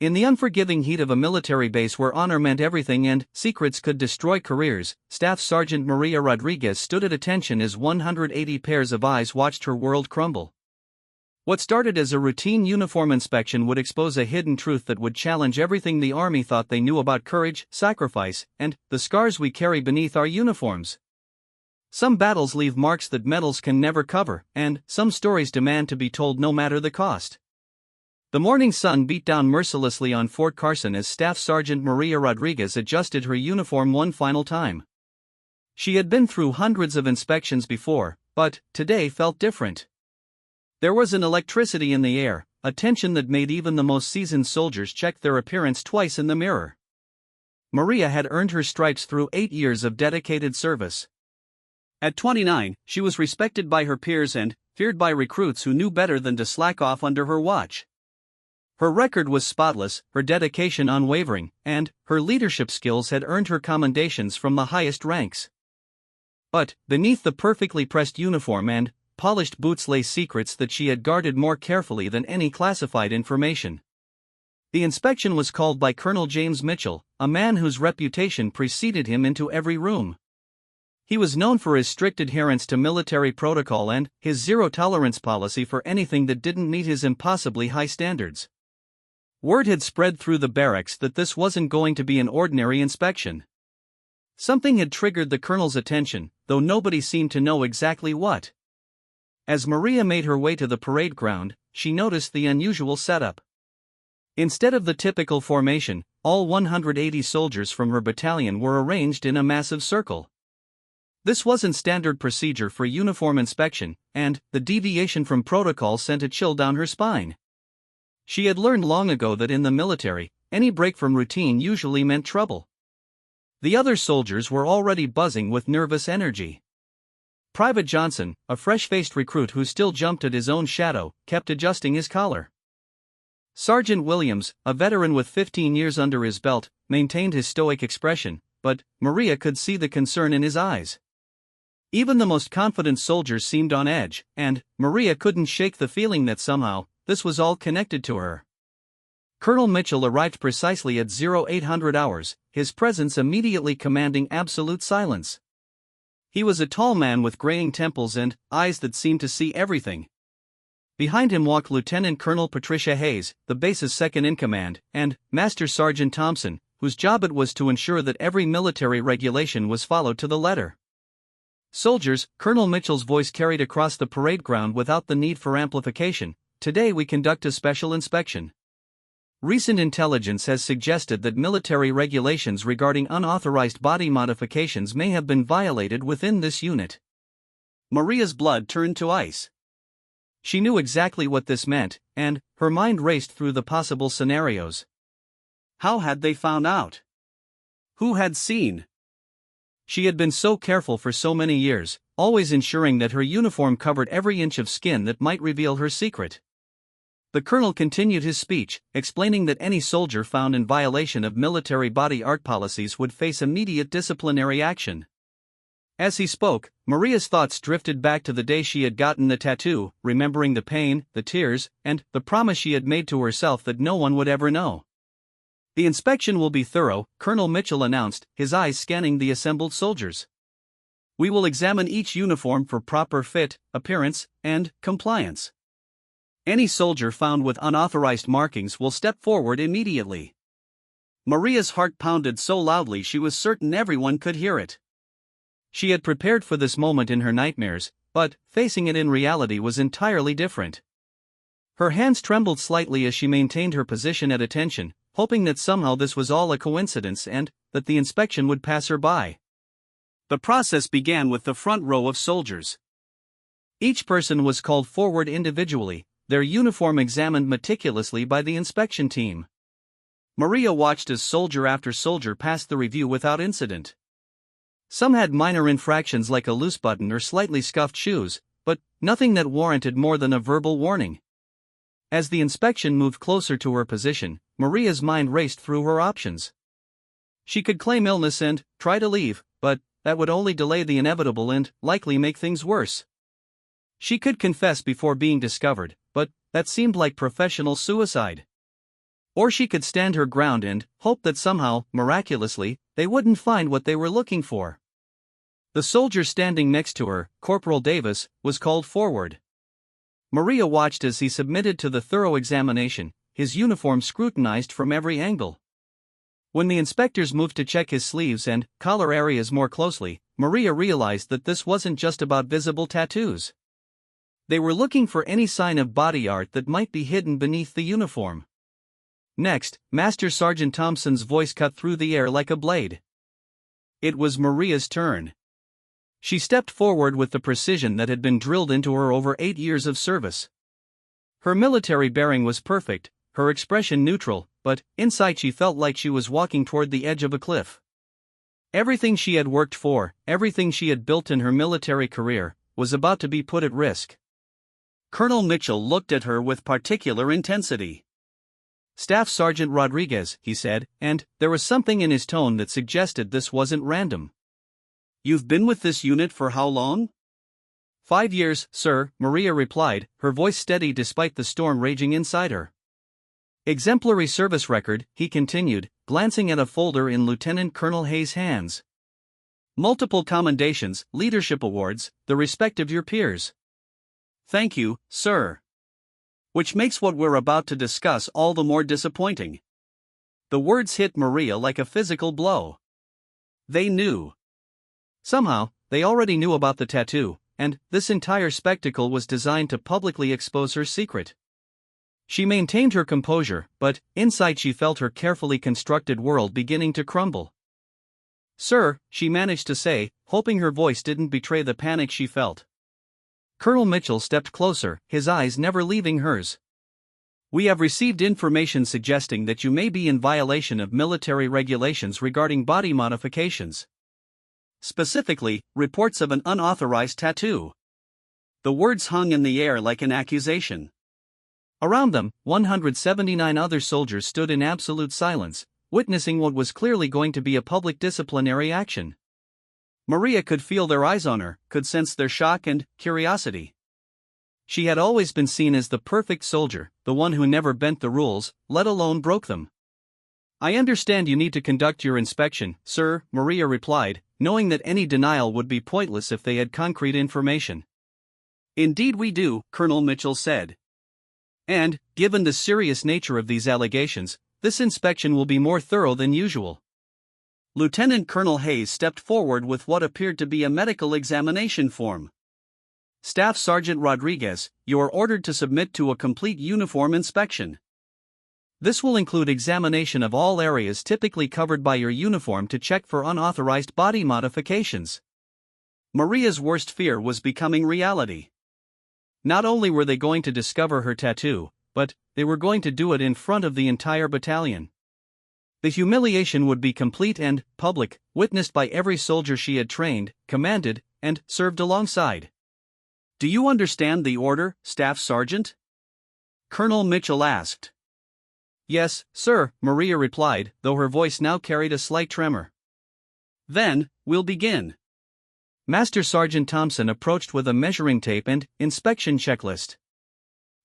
In the unforgiving heat of a military base where honor meant everything and secrets could destroy careers, Staff Sergeant Maria Rodriguez stood at attention as 180 pairs of eyes watched her world crumble. What started as a routine uniform inspection would expose a hidden truth that would challenge everything the Army thought they knew about courage, sacrifice, and the scars we carry beneath our uniforms. Some battles leave marks that medals can never cover, and some stories demand to be told no matter the cost. The morning sun beat down mercilessly on Fort Carson as Staff Sergeant Maria Rodriguez adjusted her uniform one final time. She had been through hundreds of inspections before, but today felt different. There was an electricity in the air, a tension that made even the most seasoned soldiers check their appearance twice in the mirror. Maria had earned her stripes through 8 years of dedicated service. At 29, she was respected by her peers and feared by recruits who knew better than to slack off under her watch. Her record was spotless, her dedication unwavering, and her leadership skills had earned her commendations from the highest ranks. But beneath the perfectly pressed uniform and polished boots lay secrets that she had guarded more carefully than any classified information. The inspection was called by Colonel James Mitchell, a man whose reputation preceded him into every room. He was known for his strict adherence to military protocol and his zero-tolerance policy for anything that didn't meet his impossibly high standards. Word had spread through the barracks that this wasn't going to be an ordinary inspection. Something had triggered the colonel's attention, though nobody seemed to know exactly what. As Maria made her way to the parade ground, she noticed the unusual setup. Instead of the typical formation, all 180 soldiers from her battalion were arranged in a massive circle. This wasn't standard procedure for uniform inspection, and the deviation from protocol sent a chill down her spine. She had learned long ago that in the military, any break from routine usually meant trouble. The other soldiers were already buzzing with nervous energy. Private Johnson, a fresh-faced recruit who still jumped at his own shadow, kept adjusting his collar. Sergeant Williams, a veteran with 15 years under his belt, maintained his stoic expression, but Maria could see the concern in his eyes. Even the most confident soldiers seemed on edge, and Maria couldn't shake the feeling that somehow, this was all connected to her. Colonel Mitchell arrived precisely at 0800 hours, his presence immediately commanding absolute silence. He was a tall man with graying temples and eyes that seemed to see everything. Behind him walked Lieutenant Colonel Patricia Hayes, the base's second-in-command, and Master Sergeant Thompson, whose job it was to ensure that every military regulation was followed to the letter. Soldiers, Colonel Mitchell's voice carried across the parade ground without the need for amplification. Today we conduct a special inspection. Recent intelligence has suggested that military regulations regarding unauthorized body modifications may have been violated within this unit. Maria's blood turned to ice. She knew exactly what this meant, and her mind raced through the possible scenarios. How had they found out? Who had seen? She had been so careful for so many years, always ensuring that her uniform covered every inch of skin that might reveal her secret. The colonel continued his speech, explaining that any soldier found in violation of military body art policies would face immediate disciplinary action. As he spoke, Maria's thoughts drifted back to the day she had gotten the tattoo, remembering the pain, the tears, and the promise she had made to herself that no one would ever know. The inspection will be thorough, Colonel Mitchell announced, his eyes scanning the assembled soldiers. We will examine each uniform for proper fit, appearance, and compliance. Any soldier found with unauthorized markings will step forward immediately. Maria's heart pounded so loudly she was certain everyone could hear it. She had prepared for this moment in her nightmares, but facing it in reality was entirely different. Her hands trembled slightly as she maintained her position at attention, hoping that somehow this was all a coincidence and that the inspection would pass her by. The process began with the front row of soldiers. Each person was called forward individually, their uniform examined meticulously by the inspection team. Maria watched as soldier after soldier passed the review without incident. Some had minor infractions like a loose button or slightly scuffed shoes, but nothing that warranted more than a verbal warning. As the inspection moved closer to her position, Maria's mind raced through her options. She could claim illness and try to leave, but that would only delay the inevitable and likely make things worse. She could confess before being discovered, but that seemed like professional suicide. Or she could stand her ground and hope that somehow, miraculously, they wouldn't find what they were looking for. The soldier standing next to her, Corporal Davis, was called forward. Maria watched as he submitted to the thorough examination, his uniform scrutinized from every angle. When the inspectors moved to check his sleeves and collar areas more closely, Maria realized that this wasn't just about visible tattoos. They were looking for any sign of body art that might be hidden beneath the uniform. Next, Master Sergeant Thompson's voice cut through the air like a blade. It was Maria's turn. She stepped forward with the precision that had been drilled into her over 8 years of service. Her military bearing was perfect, her expression neutral, but inside she felt like she was walking toward the edge of a cliff. Everything she had worked for, everything she had built in her military career, was about to be put at risk. Colonel Mitchell looked at her with particular intensity. "Staff Sergeant Rodriguez," he said, and there was something in his tone that suggested this wasn't random. "You've been with this unit for how long?" "5 years, sir," Maria replied, her voice steady despite the storm raging inside her. "Exemplary service record," he continued, glancing at a folder in Lieutenant Colonel Hayes' hands. "Multiple commendations, leadership awards, the respect of your peers." "Thank you, sir." "Which makes what we're about to discuss all the more disappointing." The words hit Maria like a physical blow. They knew. Somehow, they already knew about the tattoo, and this entire spectacle was designed to publicly expose her secret. She maintained her composure, but inside she felt her carefully constructed world beginning to crumble. "Sir," she managed to say, hoping her voice didn't betray the panic she felt. Colonel Mitchell stepped closer, his eyes never leaving hers. "We have received information suggesting that you may be in violation of military regulations regarding body modifications. Specifically, reports of an unauthorized tattoo." The words hung in the air like an accusation. Around them, 179 other soldiers stood in absolute silence, witnessing what was clearly going to be a public disciplinary action. Maria could feel their eyes on her, could sense their shock and curiosity. She had always been seen as the perfect soldier, the one who never bent the rules, let alone broke them. "I understand you need to conduct your inspection, sir," Maria replied, knowing that any denial would be pointless if they had concrete information. "Indeed we do," Colonel Mitchell said. "And, given the serious nature of these allegations, this inspection will be more thorough than usual." Lieutenant Colonel Hayes stepped forward with what appeared to be a medical examination form. "Staff Sergeant Rodriguez, you are ordered to submit to a complete uniform inspection. This will include examination of all areas typically covered by your uniform to check for unauthorized body modifications." Maria's worst fear was becoming reality. Not only were they going to discover her tattoo, but they were going to do it in front of the entire battalion. The humiliation would be complete and public, witnessed by every soldier she had trained, commanded, and served alongside. "Do you understand the order, Staff Sergeant?" Colonel Mitchell asked. "Yes, sir," Maria replied, though her voice now carried a slight tremor. "Then, we'll begin." Master Sergeant Thompson approached with a measuring tape and inspection checklist.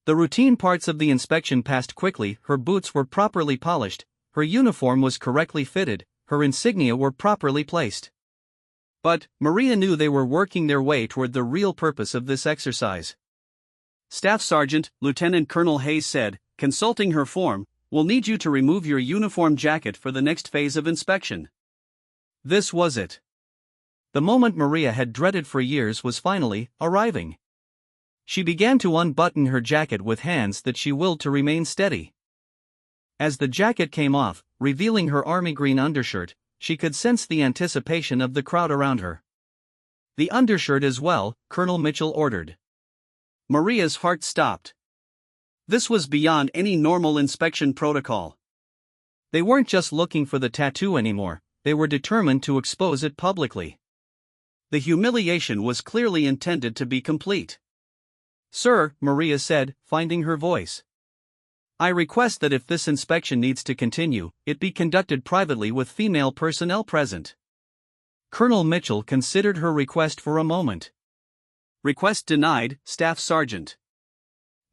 The routine parts of the inspection passed quickly. Her boots were properly polished, her uniform was correctly fitted, her insignia were properly placed. But Maria knew they were working their way toward the real purpose of this exercise. "Staff Sergeant," Lieutenant Colonel Hayes said, consulting her form, "we'll need you to remove your uniform jacket for the next phase of inspection." This was it. The moment Maria had dreaded for years was finally arriving. She began to unbutton her jacket with hands that she willed to remain steady. As the jacket came off, revealing her army green undershirt, she could sense the anticipation of the crowd around her. "The undershirt as well," Colonel Mitchell ordered. Maria's heart stopped. This was beyond any normal inspection protocol. They weren't just looking for the tattoo anymore, they were determined to expose it publicly. The humiliation was clearly intended to be complete. "Sir," Maria said, finding her voice, "I request that if this inspection needs to continue, it be conducted privately with female personnel present." Colonel Mitchell considered her request for a moment. "Request denied, Staff Sergeant."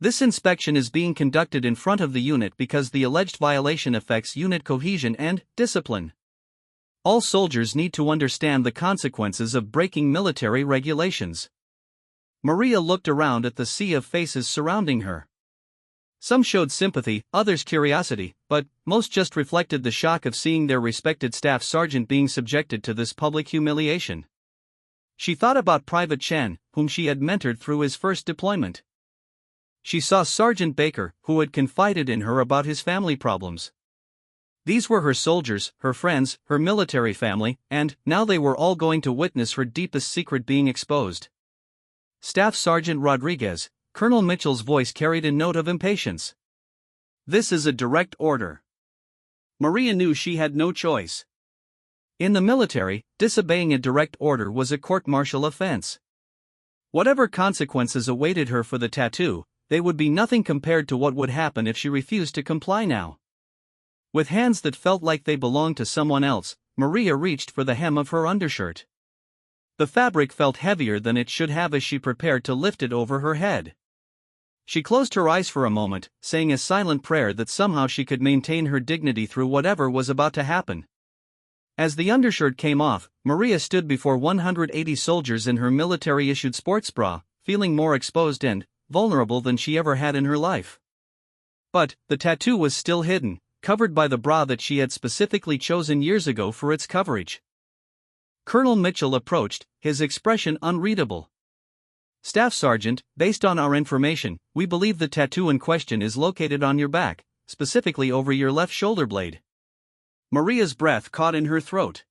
This inspection is being conducted in front of the unit because the alleged violation affects unit cohesion and discipline. All soldiers need to understand the consequences of breaking military regulations. Maria looked around at the sea of faces surrounding her. Some showed sympathy, others curiosity, but most just reflected the shock of seeing their respected staff sergeant being subjected to this public humiliation. She thought about Private Chen, whom she had mentored through his first deployment. She saw Sergeant Baker, who had confided in her about his family problems. These were her soldiers, her friends, her military family, and now they were all going to witness her deepest secret being exposed. Staff Sergeant Rodriguez, Colonel Mitchell's voice carried a note of impatience. This is a direct order. Maria knew she had no choice. In the military, disobeying a direct order was a court-martial offense. Whatever consequences awaited her for the tattoo, they would be nothing compared to what would happen if she refused to comply now. With hands that felt like they belonged to someone else, Maria reached for the hem of her undershirt. The fabric felt heavier than it should have as she prepared to lift it over her head. She closed her eyes for a moment, saying a silent prayer that somehow she could maintain her dignity through whatever was about to happen. As the undershirt came off, Maria stood before 180 soldiers in her military-issued sports bra, feeling more exposed and vulnerable than she ever had in her life. But the tattoo was still hidden, covered by the bra that she had specifically chosen years ago for its coverage. Colonel Mitchell approached, his expression unreadable. Staff Sergeant, based on our information, we believe the tattoo in question is located on your back, specifically over your left shoulder blade. Maria's breath caught in her throat.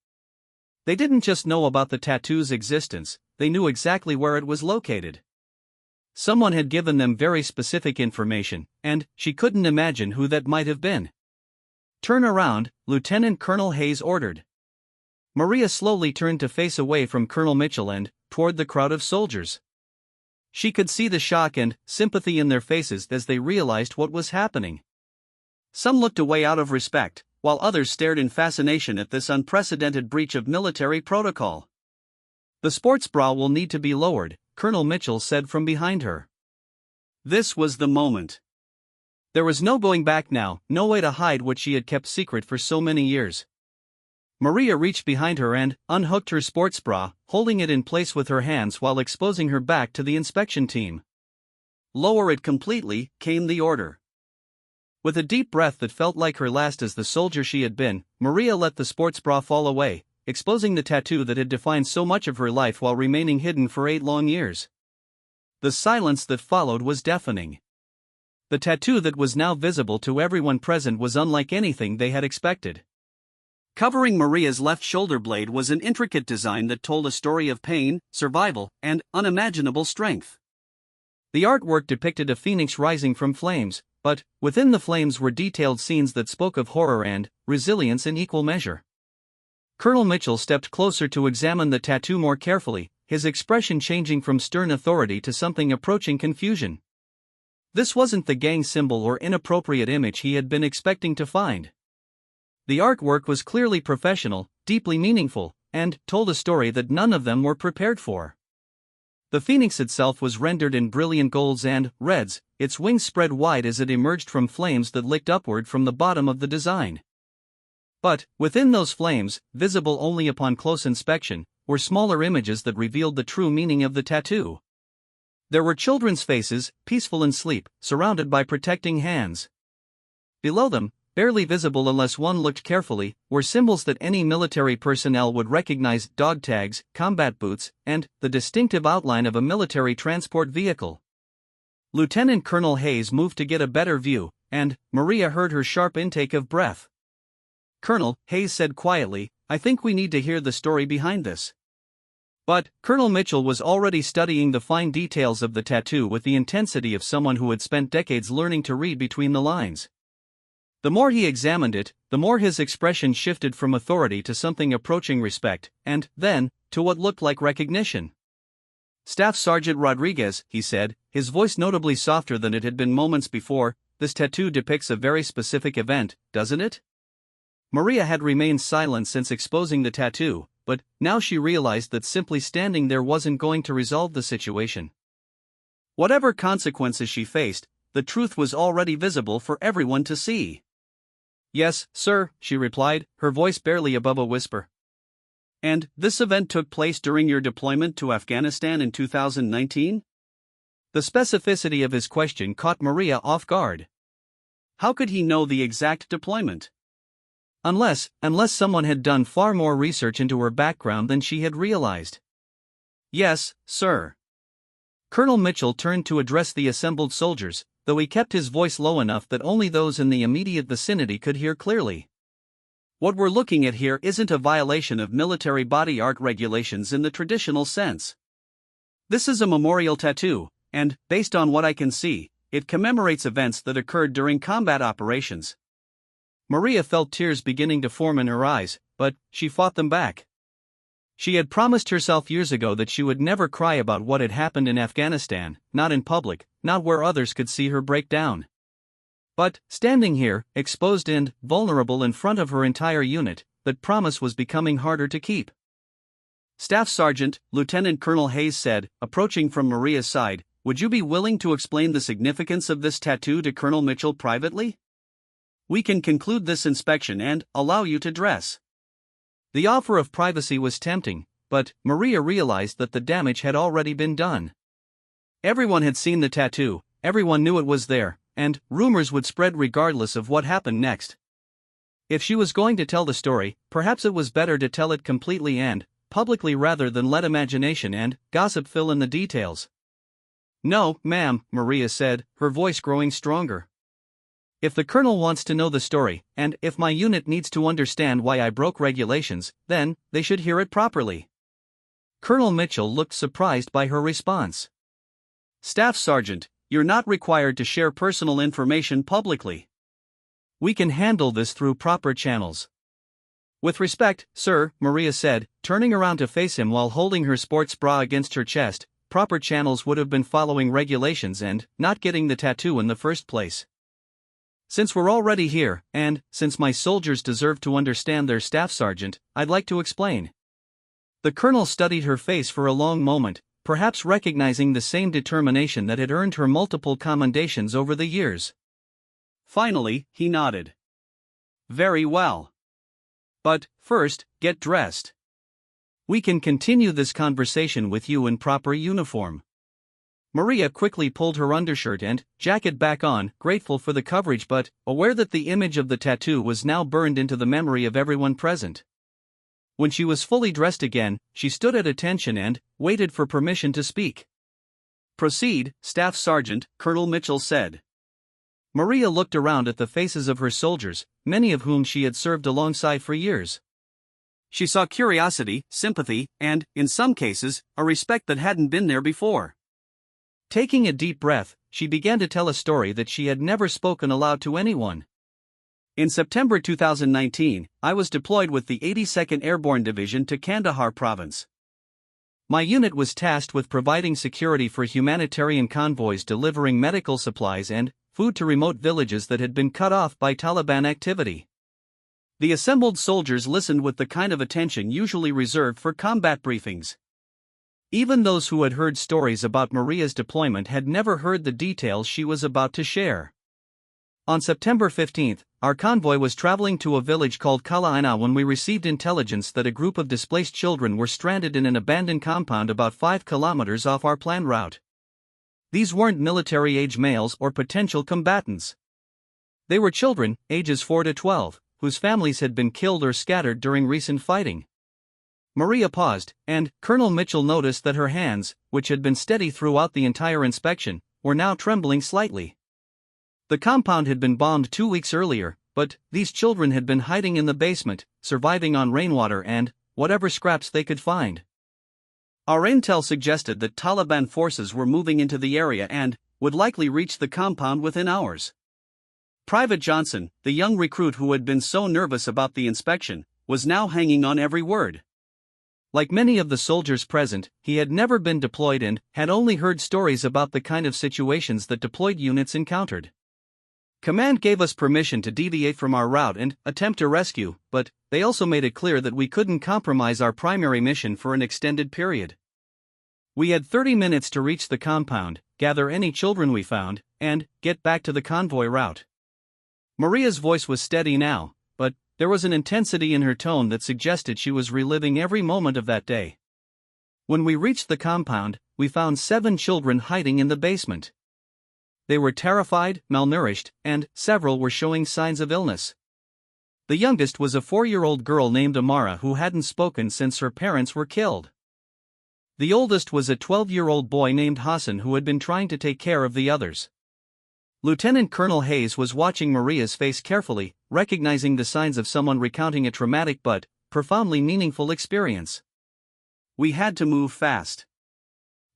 They didn't just know about the tattoo's existence, they knew exactly where it was located. Someone had given them very specific information, and she couldn't imagine who that might have been. Turn around, Lieutenant Colonel Hayes ordered. Maria slowly turned to face away from Colonel Mitchell and toward the crowd of soldiers. She could see the shock and sympathy in their faces as they realized what was happening. Some looked away out of respect, while others stared in fascination at this unprecedented breach of military protocol. The sports bra will need to be lowered, Colonel Mitchell said from behind her. This was the moment. There was no going back now, no way to hide what she had kept secret for so many years. Maria reached behind her and unhooked her sports bra, holding it in place with her hands while exposing her back to the inspection team. Lower it completely, came the order. With a deep breath that felt like her last as the soldier she had been, Maria let the sports bra fall away, exposing the tattoo that had defined so much of her life while remaining hidden for 8 long years. The silence that followed was deafening. The tattoo that was now visible to everyone present was unlike anything they had expected. Covering Maria's left shoulder blade was an intricate design that told a story of pain, survival, and unimaginable strength. The artwork depicted a phoenix rising from flames, but within the flames were detailed scenes that spoke of horror and resilience in equal measure. Colonel Mitchell stepped closer to examine the tattoo more carefully, his expression changing from stern authority to something approaching confusion. This wasn't the gang symbol or inappropriate image he had been expecting to find. The artwork was clearly professional, deeply meaningful, and told a story that none of them were prepared for. The phoenix itself was rendered in brilliant golds and reds, its wings spread wide as it emerged from flames that licked upward from the bottom of the design. But, within those flames, visible only upon close inspection, were smaller images that revealed the true meaning of the tattoo. There were children's faces, peaceful in sleep, surrounded by protecting hands. Below them, barely visible unless one looked carefully, were symbols that any military personnel would recognize: dog tags, combat boots, and the distinctive outline of a military transport vehicle. Lieutenant Colonel Hayes moved to get a better view, and Maria heard her sharp intake of breath. "Colonel," Hayes said quietly, "I think we need to hear the story behind this." But Colonel Mitchell was already studying the fine details of the tattoo with the intensity of someone who had spent decades learning to read between the lines. The more he examined it, the more his expression shifted from authority to something approaching respect, and then, to what looked like recognition. "Staff Sergeant Rodriguez," he said, his voice notably softer than it had been moments before, "this tattoo depicts a very specific event, doesn't it?" Maria had remained silent since exposing the tattoo, but now she realized that simply standing there wasn't going to resolve the situation. Whatever consequences she faced, the truth was already visible for everyone to see. "Yes, sir," she replied, her voice barely above a whisper. "And this event took place during your deployment to Afghanistan in 2019? The specificity of his question caught Maria off guard. How could he know the exact deployment? Unless someone had done far more research into her background than she had realized. "Yes, sir." Colonel Mitchell turned to address the assembled soldiers, though he kept his voice low enough that only those in the immediate vicinity could hear clearly. "What we're looking at here isn't a violation of military body art regulations in the traditional sense. This is a memorial tattoo, and, based on what I can see, it commemorates events that occurred during combat operations." Maria felt tears beginning to form in her eyes, but she fought them back. She had promised herself years ago that she would never cry about what had happened in Afghanistan, not in public, not where others could see her break down. But, standing here, exposed and vulnerable in front of her entire unit, that promise was becoming harder to keep. "Staff Sergeant, Lieutenant Colonel Hayes said, approaching from Maria's side, would you be willing to explain the significance of this tattoo to Colonel Mitchell privately? We can conclude this inspection and allow you to dress." The offer of privacy was tempting, but Maria realized that the damage had already been done. Everyone had seen the tattoo, everyone knew it was there, and rumors would spread regardless of what happened next. If she was going to tell the story, perhaps it was better to tell it completely and publicly rather than let imagination and gossip fill in the details. "No, ma'am," Maria said, her voice growing stronger. "If the colonel wants to know the story, and if my unit needs to understand why I broke regulations, then they should hear it properly." Colonel Mitchell looked surprised by her response. "Staff Sergeant, you're not required to share personal information publicly. We can handle this through proper channels." "With respect, sir," Maria said, turning around to face him while holding her sports bra against her chest, "proper channels would have been following regulations and not getting the tattoo in the first place. Since we're already here, and since my soldiers deserve to understand their staff sergeant, I'd like to explain." The colonel studied her face for a long moment, perhaps recognizing the same determination that had earned her multiple commendations over the years. Finally, he nodded. "Very well. But, first, get dressed. We can continue this conversation with you in proper uniform." Maria quickly pulled her undershirt and jacket back on, grateful for the coverage but aware that the image of the tattoo was now burned into the memory of everyone present. When she was fully dressed again, she stood at attention and waited for permission to speak. "Proceed, Staff Sergeant," Colonel Mitchell said. Maria looked around at the faces of her soldiers, many of whom she had served alongside for years. She saw curiosity, sympathy, and, in some cases, a respect that hadn't been there before. Taking a deep breath, she began to tell a story that she had never spoken aloud to anyone. "In September 2019, I was deployed with the 82nd Airborne Division to Kandahar Province. My unit was tasked with providing security for humanitarian convoys delivering medical supplies and food to remote villages that had been cut off by Taliban activity. The assembled soldiers listened with the kind of attention usually reserved for combat briefings. Even those who had heard stories about Maria's deployment had never heard the details she was about to share. On September 15, our convoy was traveling to a village called Kala'ina when we received intelligence that a group of displaced children were stranded in an abandoned compound about 5 kilometers off our planned route. These weren't military-age males or potential combatants. They were children, ages 4 to 12, whose families had been killed or scattered during recent fighting. Maria paused, and Colonel Mitchell noticed that her hands, which had been steady throughout the entire inspection, were now trembling slightly. The compound had been bombed 2 weeks earlier, but these children had been hiding in the basement, surviving on rainwater and whatever scraps they could find. Our intel suggested that Taliban forces were moving into the area and would likely reach the compound within hours. Private Johnson, the young recruit who had been so nervous about the inspection, was now hanging on every word. Like many of the soldiers present, he had never been deployed and had only heard stories about the kind of situations that deployed units encountered. Command gave us permission to deviate from our route and attempt a rescue, but they also made it clear that we couldn't compromise our primary mission for an extended period. We had 30 minutes to reach the compound, gather any children we found, and get back to the convoy route. Maria's voice was steady now, but there was an intensity in her tone that suggested she was reliving every moment of that day. When we reached the compound, we found 7 children hiding in the basement. They were terrified, malnourished, and several were showing signs of illness. The youngest was a 4-year-old girl named Amara who hadn't spoken since her parents were killed. The oldest was a 12-year-old boy named Hassan who had been trying to take care of the others. Lieutenant Colonel Hayes was watching Maria's face carefully, recognizing the signs of someone recounting a traumatic but profoundly meaningful experience. We had to move fast.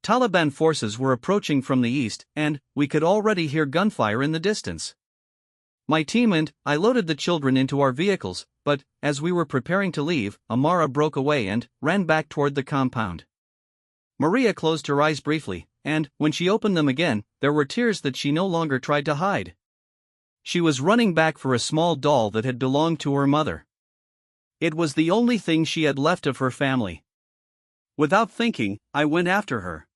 Taliban forces were approaching from the east, and we could already hear gunfire in the distance. My team and I loaded the children into our vehicles, but as we were preparing to leave, Amara broke away and ran back toward the compound. Maria closed her eyes briefly, and when she opened them again, there were tears that she no longer tried to hide. She was running back for a small doll that had belonged to her mother. It was the only thing she had left of her family. Without thinking, I went after her.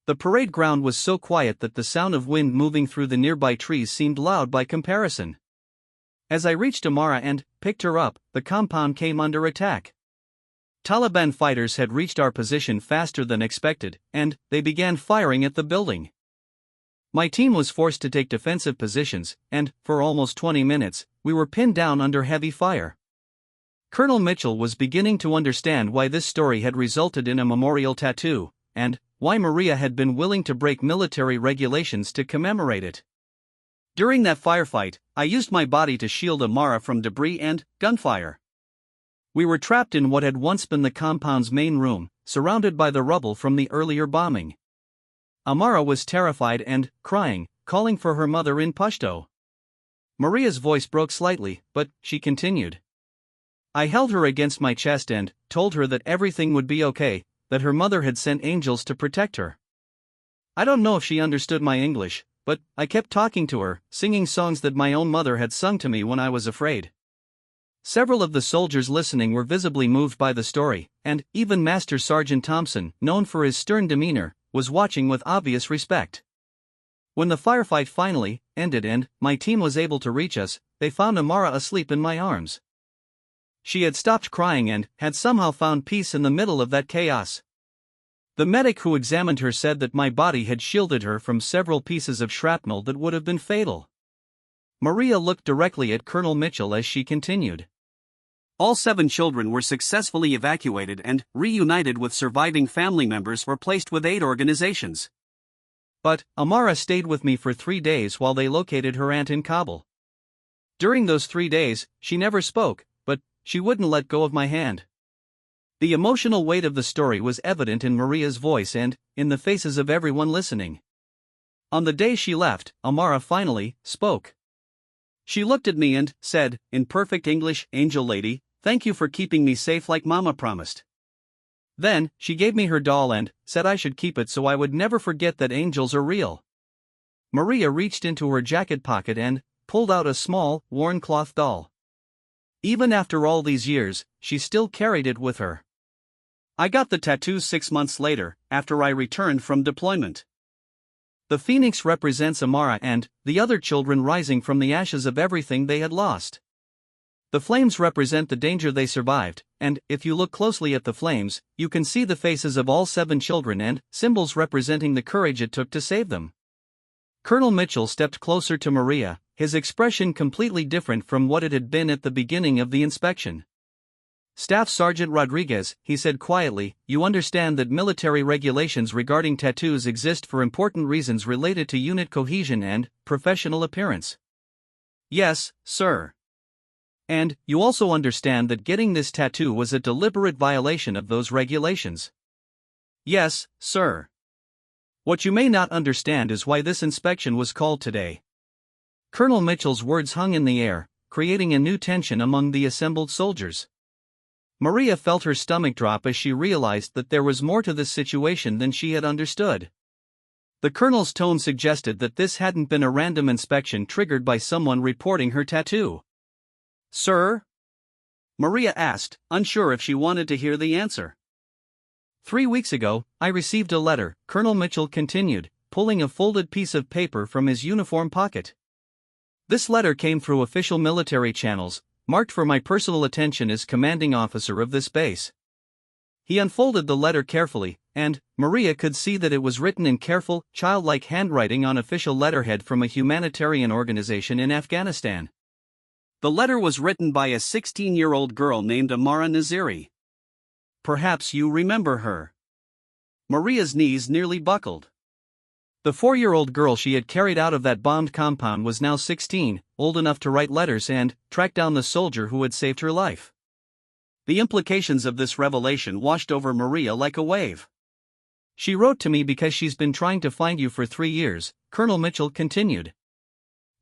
The parade ground was so quiet that the sound of wind moving through the nearby trees seemed loud by comparison. As I reached Amara and picked her up, the compound came under attack. Taliban fighters had reached our position faster than expected, and they began firing at the building. My team was forced to take defensive positions, and, for almost 20 minutes, we were pinned down under heavy fire. Colonel Mitchell was beginning to understand why this story had resulted in a memorial tattoo, and why Maria had been willing to break military regulations to commemorate it. During that firefight, I used my body to shield Amara from debris and gunfire. We were trapped in what had once been the compound's main room, surrounded by the rubble from the earlier bombing. Amara was terrified and crying, calling for her mother in Pashto. Maria's voice broke slightly, but she continued. I held her against my chest and told her that everything would be okay, that her mother had sent angels to protect her. I don't know if she understood my English, but I kept talking to her, singing songs that my own mother had sung to me when I was afraid. Several of the soldiers listening were visibly moved by the story, and even Master Sergeant Thompson, known for his stern demeanor, was watching with obvious respect. When the firefight finally ended and my team was able to reach us, they found Amara asleep in my arms. She had stopped crying and had somehow found peace in the middle of that chaos. The medic who examined her said that my body had shielded her from several pieces of shrapnel that would have been fatal. Maria looked directly at Colonel Mitchell as she continued. All 7 children were successfully evacuated and reunited with surviving family members or placed with aid organizations. But Amara stayed with me for 3 days while they located her aunt in Kabul. During those 3 days, she never spoke, but she wouldn't let go of my hand. The emotional weight of the story was evident in Maria's voice and in the faces of everyone listening. On the day she left, Amara finally spoke. She looked at me and said, in perfect English, "Angel lady, thank you for keeping me safe like Mama promised." Then, she gave me her doll and said I should keep it so I would never forget that angels are real. Maria reached into her jacket pocket and pulled out a small, worn cloth doll. Even after all these years, she still carried it with her. I got the tattoo 6 months later, after I returned from deployment. The phoenix represents Amara and the other children rising from the ashes of everything they had lost. The flames represent the danger they survived, and if you look closely at the flames, you can see the faces of all 7 children and symbols representing the courage it took to save them. Colonel Mitchell stepped closer to Maria, his expression completely different from what it had been at the beginning of the inspection. "Staff Sergeant Rodriguez," he said quietly, "you understand that military regulations regarding tattoos exist for important reasons related to unit cohesion and professional appearance." "Yes, sir." "And you also understand that getting this tattoo was a deliberate violation of those regulations." "Yes, sir." "What you may not understand is why this inspection was called today." Colonel Mitchell's words hung in the air, creating a new tension among the assembled soldiers. Maria felt her stomach drop as she realized that there was more to this situation than she had understood. The colonel's tone suggested that this hadn't been a random inspection triggered by someone reporting her tattoo. "Sir?" Maria asked, unsure if she wanted to hear the answer. 3 weeks ago, I received a letter," Colonel Mitchell continued, pulling a folded piece of paper from his uniform pocket. This letter came through official military channels, marked for my personal attention as commanding officer of this base. He unfolded the letter carefully, and Maria could see that it was written in careful, childlike handwriting on official letterhead from a humanitarian organization in Afghanistan. The letter was written by a 16-year-old girl named Amara Naziri. Perhaps you remember her. Maria's knees nearly buckled. The 4-year-old girl she had carried out of that bombed compound was now 16, old enough to write letters and track down the soldier who had saved her life. The implications of this revelation washed over Maria like a wave. She wrote to me because she's been trying to find you for 3 years, Colonel Mitchell continued.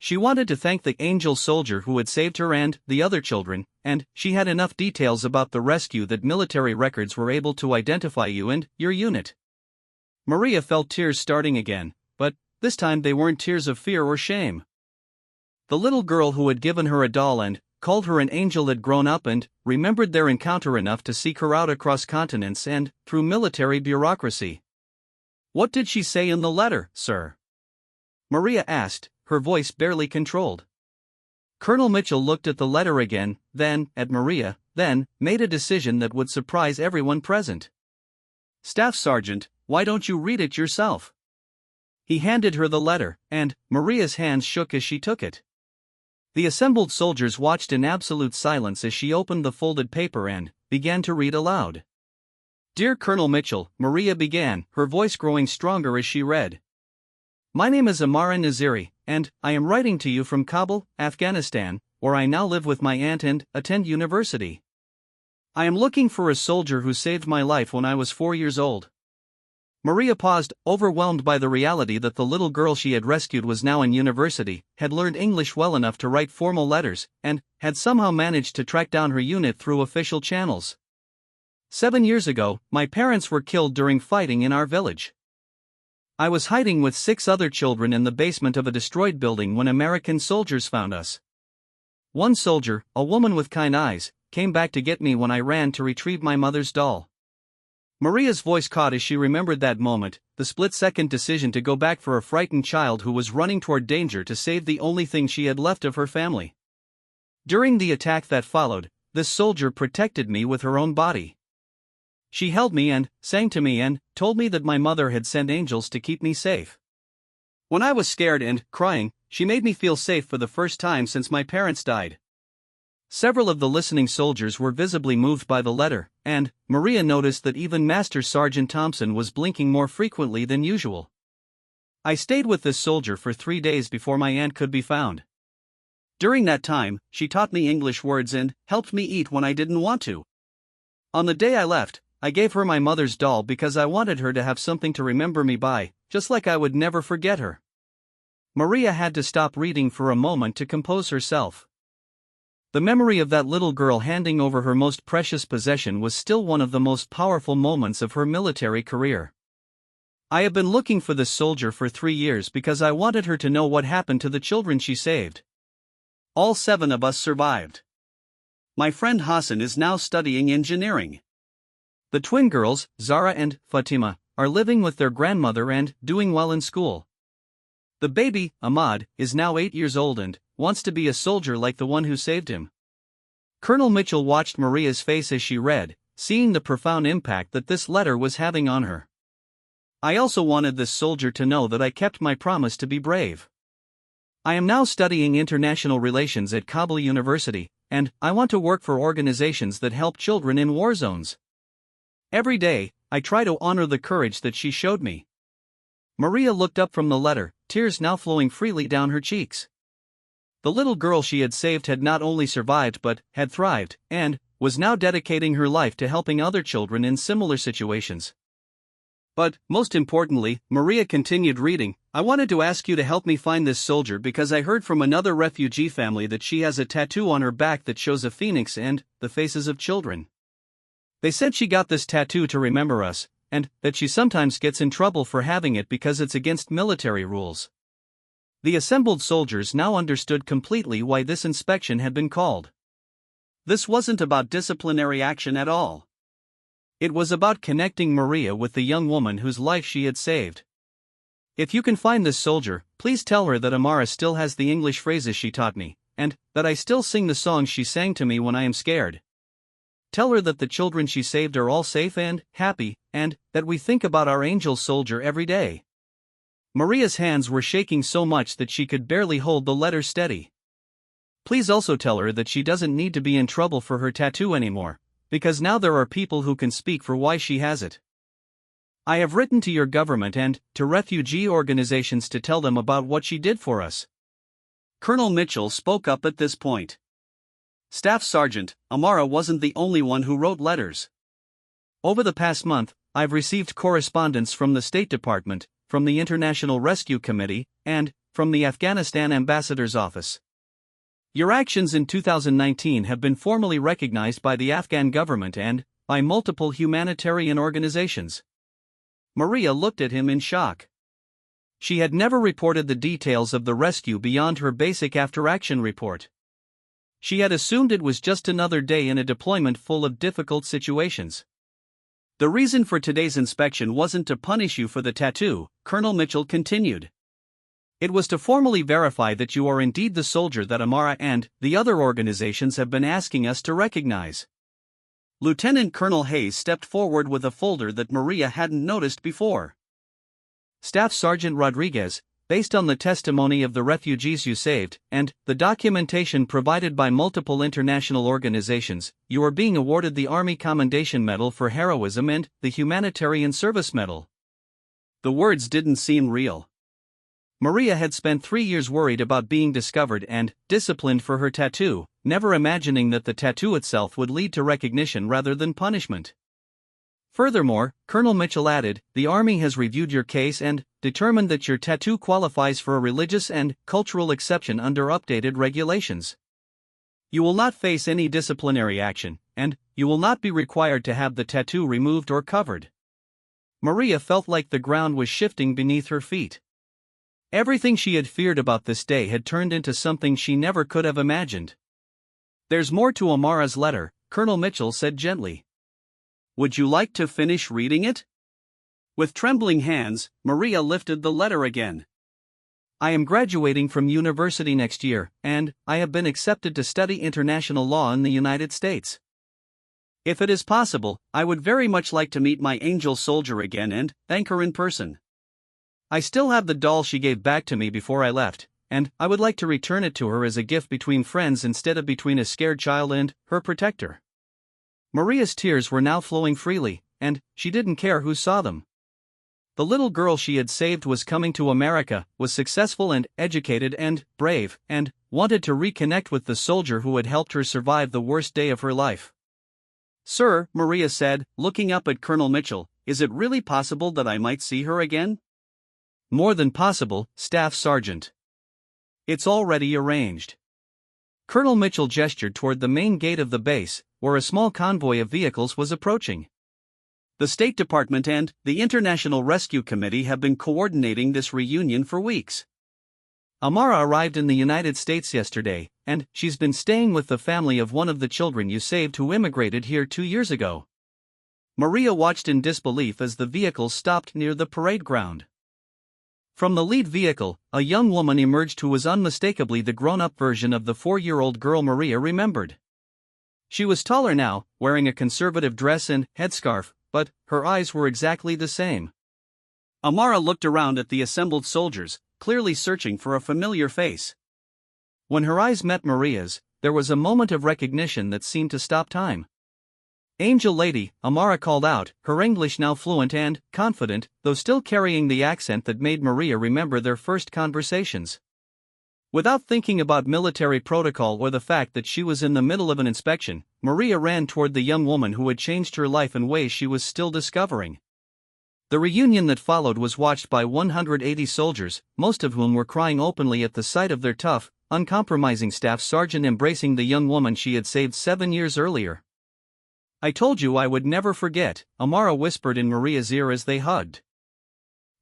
She wanted to thank the angel soldier who had saved her and the other children, and she had enough details about the rescue that military records were able to identify you and your unit. Maria felt tears starting again, but this time they weren't tears of fear or shame. The little girl who had given her a doll and called her an angel had grown up and remembered their encounter enough to seek her out across continents and through military bureaucracy. What did she say in the letter, sir? Maria asked, her voice barely controlled. Colonel Mitchell looked at the letter again, then at Maria, then made a decision that would surprise everyone present. Staff Sergeant, why don't you read it yourself? He handed her the letter, and Maria's hands shook as she took it. The assembled soldiers watched in absolute silence as she opened the folded paper and began to read aloud. Dear Colonel Mitchell, Maria began, her voice growing stronger as she read. My name is Amara Naziri, and I am writing to you from Kabul, Afghanistan, where I now live with my aunt and attend university. I am looking for a soldier who saved my life when I was 4 years old. Maria paused, overwhelmed by the reality that the little girl she had rescued was now in university, had learned English well enough to write formal letters, and had somehow managed to track down her unit through official channels. 7 years ago, my parents were killed during fighting in our village. I was hiding with 6 other children in the basement of a destroyed building when American soldiers found us. One soldier, a woman with kind eyes, came back to get me when I ran to retrieve my mother's doll. Maria's voice caught as she remembered that moment, the split-second decision to go back for a frightened child who was running toward danger to save the only thing she had left of her family. During the attack that followed, this soldier protected me with her own body. She held me and sang to me and told me that my mother had sent angels to keep me safe. When I was scared and crying, she made me feel safe for the first time since my parents died. Several of the listening soldiers were visibly moved by the letter, and Maria noticed that even Master Sergeant Thompson was blinking more frequently than usual. I stayed with this soldier for 3 days before my aunt could be found. During that time, she taught me English words and helped me eat when I didn't want to. On the day I left, I gave her my mother's doll because I wanted her to have something to remember me by, just like I would never forget her. Maria had to stop reading for a moment to compose herself. The memory of that little girl handing over her most precious possession was still one of the most powerful moments of her military career. I have been looking for this soldier for 3 years because I wanted her to know what happened to the children she saved. All 7 of us survived. My friend Hassan is now studying engineering. The twin girls, Zara and Fatima, are living with their grandmother and doing well in school. The baby, Ahmad, is now 8 years old and wants to be a soldier like the one who saved him. Colonel Mitchell watched Maria's face as she read, seeing the profound impact that this letter was having on her. I also wanted this soldier to know that I kept my promise to be brave. I am now studying international relations at Kabul University, and I want to work for organizations that help children in war zones. Every day, I try to honor the courage that she showed me. Maria looked up from the letter, tears now flowing freely down her cheeks. The little girl she had saved had not only survived but had thrived, and was now dedicating her life to helping other children in similar situations. But, most importantly, Maria continued reading, I wanted to ask you to help me find this soldier because I heard from another refugee family that she has a tattoo on her back that shows a phoenix and the faces of children. They said she got this tattoo to remember us, and that she sometimes gets in trouble for having it because it's against military rules. The assembled soldiers now understood completely why this inspection had been called. This wasn't about disciplinary action at all. It was about connecting Maria with the young woman whose life she had saved. If you can find this soldier, please tell her that Amara still has the English phrases she taught me, and that I still sing the songs she sang to me when I am scared. Tell her that the children she saved are all safe and happy, and that we think about our angel soldier every day." Maria's hands were shaking so much that she could barely hold the letter steady. "Please also tell her that she doesn't need to be in trouble for her tattoo anymore, because now there are people who can speak for why she has it. I have written to your government and to refugee organizations to tell them about what she did for us." Colonel Mitchell spoke up at this point. "Staff Sergeant, Amara wasn't the only one who wrote letters. Over the past month, I've received correspondence from the State Department, from the International Rescue Committee, and from the Afghanistan Ambassador's Office. Your actions in 2019 have been formally recognized by the Afghan government and by multiple humanitarian organizations." Maria looked at him in shock. She had never reported the details of the rescue beyond her basic after-action report. She had assumed it was just another day in a deployment full of difficult situations. "The reason for today's inspection wasn't to punish you for the tattoo," Colonel Mitchell continued. "It was to formally verify that you are indeed the soldier that Amara and the other organizations have been asking us to recognize." Lieutenant Colonel Hayes stepped forward with a folder that Maria hadn't noticed before. "Staff Sergeant Rodriguez, based on the testimony of the refugees you saved, and the documentation provided by multiple international organizations, you are being awarded the Army Commendation Medal for Heroism and the Humanitarian Service Medal." The words didn't seem real. Maria had spent 3 years worried about being discovered and disciplined for her tattoo, never imagining that the tattoo itself would lead to recognition rather than punishment. Furthermore, Colonel Mitchell added, "The Army has reviewed your case and determined that your tattoo qualifies for a religious and cultural exception under updated regulations. You will not face any disciplinary action, and you will not be required to have the tattoo removed or covered." Maria felt like the ground was shifting beneath her feet. Everything she had feared about this day had turned into something she never could have imagined. "There's more to Amara's letter," Colonel Mitchell said gently. "Would you like to finish reading it?" With trembling hands, Maria lifted the letter again. "I am graduating from university next year, and I have been accepted to study international law in the United States. If it is possible, I would very much like to meet my angel soldier again and thank her in person. I still have the doll she gave back to me before I left, and I would like to return it to her as a gift between friends instead of between a scared child and her protector." Maria's tears were now flowing freely, and she didn't care who saw them. The little girl she had saved was coming to America, was successful and educated and brave, and wanted to reconnect with the soldier who had helped her survive the worst day of her life. "Sir," Maria said, looking up at Colonel Mitchell, "is it really possible that I might see her again?" "More than possible, Staff Sergeant. It's already arranged." Colonel Mitchell gestured toward the main gate of the base, where a small convoy of vehicles was approaching. "The State Department and the International Rescue Committee have been coordinating this reunion for weeks. Amara arrived in the United States yesterday, and she's been staying with the family of one of the children you saved who immigrated here 2 years ago." Maria watched in disbelief as the vehicles stopped near the parade ground. From the lead vehicle, a young woman emerged who was unmistakably the grown-up version of the 4-year-old girl Maria remembered. She was taller now, wearing a conservative dress and headscarf, but her eyes were exactly the same. Amara looked around at the assembled soldiers, clearly searching for a familiar face. When her eyes met Maria's, there was a moment of recognition that seemed to stop time. "Angel Lady," Amara called out, her English now fluent and confident, though still carrying the accent that made Maria remember their first conversations. Without thinking about military protocol or the fact that she was in the middle of an inspection, Maria ran toward the young woman who had changed her life in ways she was still discovering. The reunion that followed was watched by 180 soldiers, most of whom were crying openly at the sight of their tough, uncompromising staff sergeant embracing the young woman she had saved 7 years earlier. "I told you I would never forget," Amara whispered in Maria's ear as they hugged.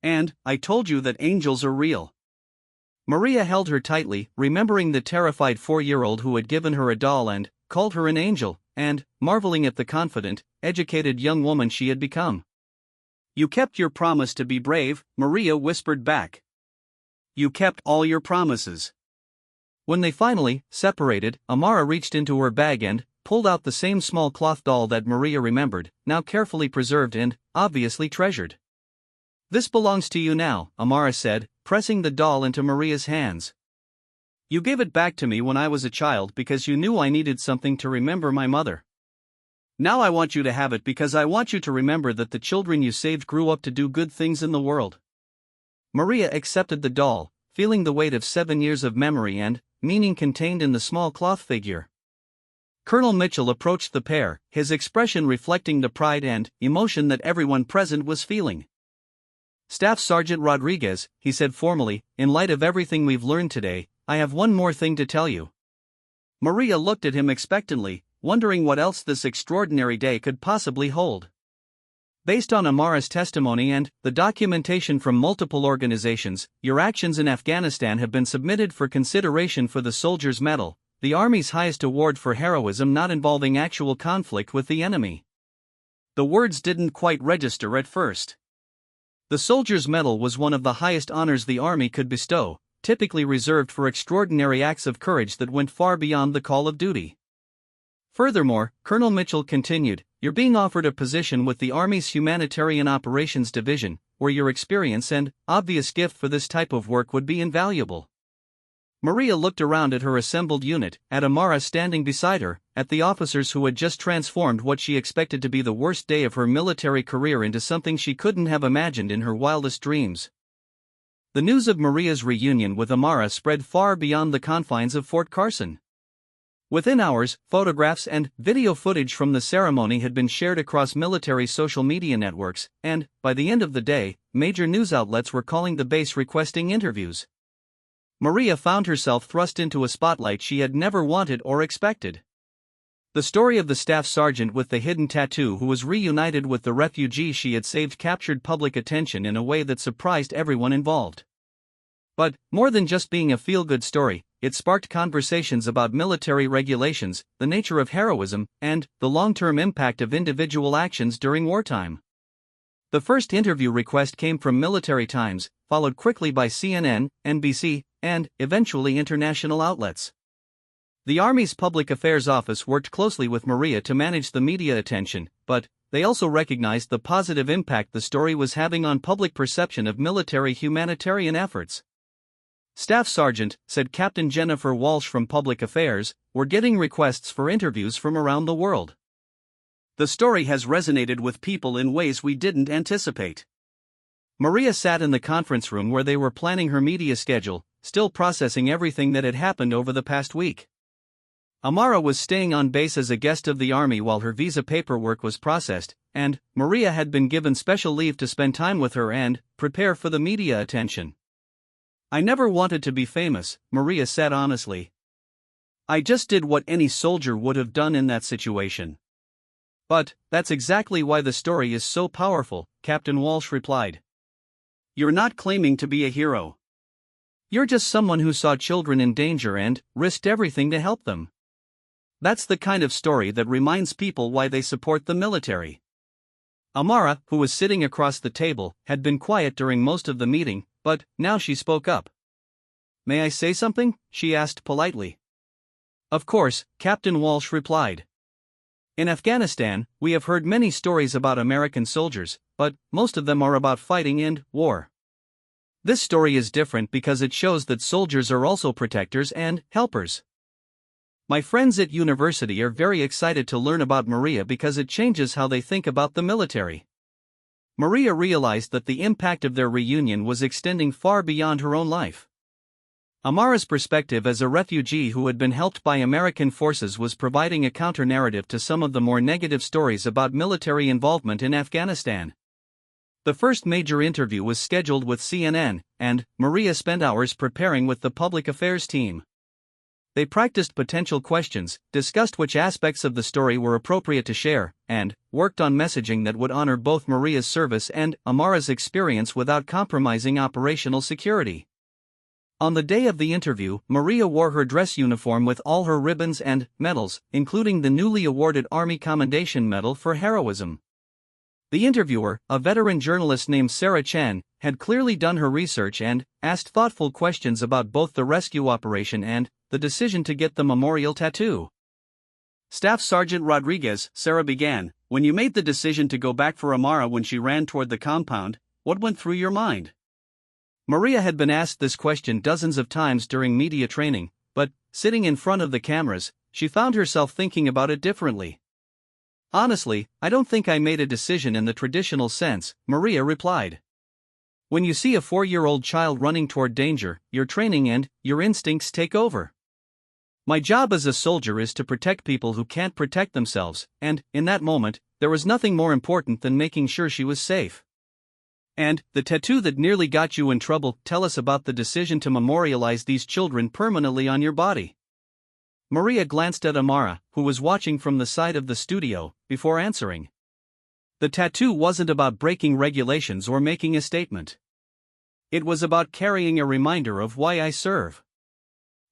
"And I told you that angels are real." Maria held her tightly, remembering the terrified 4-year-old who had given her a doll and called her an angel, and marveling at the confident, educated young woman she had become. You kept your promise to be brave, Maria whispered back. You kept all your promises. When they finally separated, Amara reached into her bag and pulled out the same small cloth doll that Maria remembered, now carefully preserved and obviously treasured. This belongs to you now, Amara said, pressing the doll into Maria's hands. You gave it back to me when I was a child because you knew I needed something to remember my mother. Now I want you to have it because I want you to remember that the children you saved grew up to do good things in the world. Maria accepted the doll, feeling the weight of 7 years of memory and meaning contained in the small cloth figure. Colonel Mitchell approached the pair, his expression reflecting the pride and emotion that everyone present was feeling. Staff Sergeant Rodriguez, he said formally, in light of everything we've learned today, I have one more thing to tell you. Maria looked at him expectantly, wondering what else this extraordinary day could possibly hold. Based on Amara's testimony and the documentation from multiple organizations, your actions in Afghanistan have been submitted for consideration for the Soldier's Medal, the Army's highest award for heroism not involving actual conflict with the enemy. The words didn't quite register at first. The Soldier's Medal was one of the highest honors the Army could bestow, typically reserved for extraordinary acts of courage that went far beyond the call of duty. Furthermore, Colonel Mitchell continued, you're being offered a position with the Army's Humanitarian Operations Division, where your experience and obvious gift for this type of work would be invaluable. Maria looked around at her assembled unit, at Amara standing beside her, at the officers who had just transformed what she expected to be the worst day of her military career into something she couldn't have imagined in her wildest dreams. The news of Maria's reunion with Amara spread far beyond the confines of Fort Carson. Within hours, photographs and video footage from the ceremony had been shared across military social media networks, and, by the end of the day, major news outlets were calling the base requesting interviews. Maria found herself thrust into a spotlight she had never wanted or expected. The story of the staff sergeant with the hidden tattoo who was reunited with the refugee she had saved captured public attention in a way that surprised everyone involved. But, more than just being a feel-good story, it sparked conversations about military regulations, the nature of heroism, and the long-term impact of individual actions during wartime. The first interview request came from Military Times, followed quickly by CNN, NBC, and, eventually, international outlets. The Army's Public Affairs Office worked closely with Maria to manage the media attention, but they also recognized the positive impact the story was having on public perception of military humanitarian efforts. Staff Sergeant, said Captain Jennifer Walsh from Public Affairs, we're getting requests for interviews from around the world. The story has resonated with people in ways we didn't anticipate. Maria sat in the conference room where they were planning her media schedule, still processing everything that had happened over the past week. Amara was staying on base as a guest of the Army while her visa paperwork was processed, and Maria had been given special leave to spend time with her and prepare for the media attention. I never wanted to be famous, Maria said honestly. I just did what any soldier would have done in that situation. But that's exactly why the story is so powerful, Captain Walsh replied. You're not claiming to be a hero. You're just someone who saw children in danger and risked everything to help them. That's the kind of story that reminds people why they support the military. Amara, who was sitting across the table, had been quiet during most of the meeting, but now she spoke up. May I say something? She asked politely. Of course, Captain Walsh replied. In Afghanistan, we have heard many stories about American soldiers, but most of them are about fighting and war. This story is different because it shows that soldiers are also protectors and helpers. My friends at university are very excited to learn about Maria because it changes how they think about the military. Maria realized that the impact of their reunion was extending far beyond her own life. Amara's perspective as a refugee who had been helped by American forces was providing a counter-narrative to some of the more negative stories about military involvement in Afghanistan. The first major interview was scheduled with CNN, and Maria spent hours preparing with the public affairs team. They practiced potential questions, discussed which aspects of the story were appropriate to share, and worked on messaging that would honor both Maria's service and Amara's experience without compromising operational security. On the day of the interview, Maria wore her dress uniform with all her ribbons and medals, including the newly awarded Army Commendation Medal for Heroism. The interviewer, a veteran journalist named Sarah Chen, had clearly done her research and asked thoughtful questions about both the rescue operation and the decision to get the memorial tattoo. Staff Sergeant Rodriguez, Sarah began, when you made the decision to go back for Amara when she ran toward the compound, what went through your mind? Maria had been asked this question dozens of times during media training, but, sitting in front of the cameras, she found herself thinking about it differently. Honestly, I don't think I made a decision in the traditional sense, Maria replied. When you see a 4-year-old child running toward danger, your training and your instincts take over. My job as a soldier is to protect people who can't protect themselves, and, in that moment, there was nothing more important than making sure she was safe. And, the tattoo that nearly got you in trouble, tell us about the decision to memorialize these children permanently on your body. Maria glanced at Amara, who was watching from the side of the studio, before answering. The tattoo wasn't about breaking regulations or making a statement. It was about carrying a reminder of why I serve.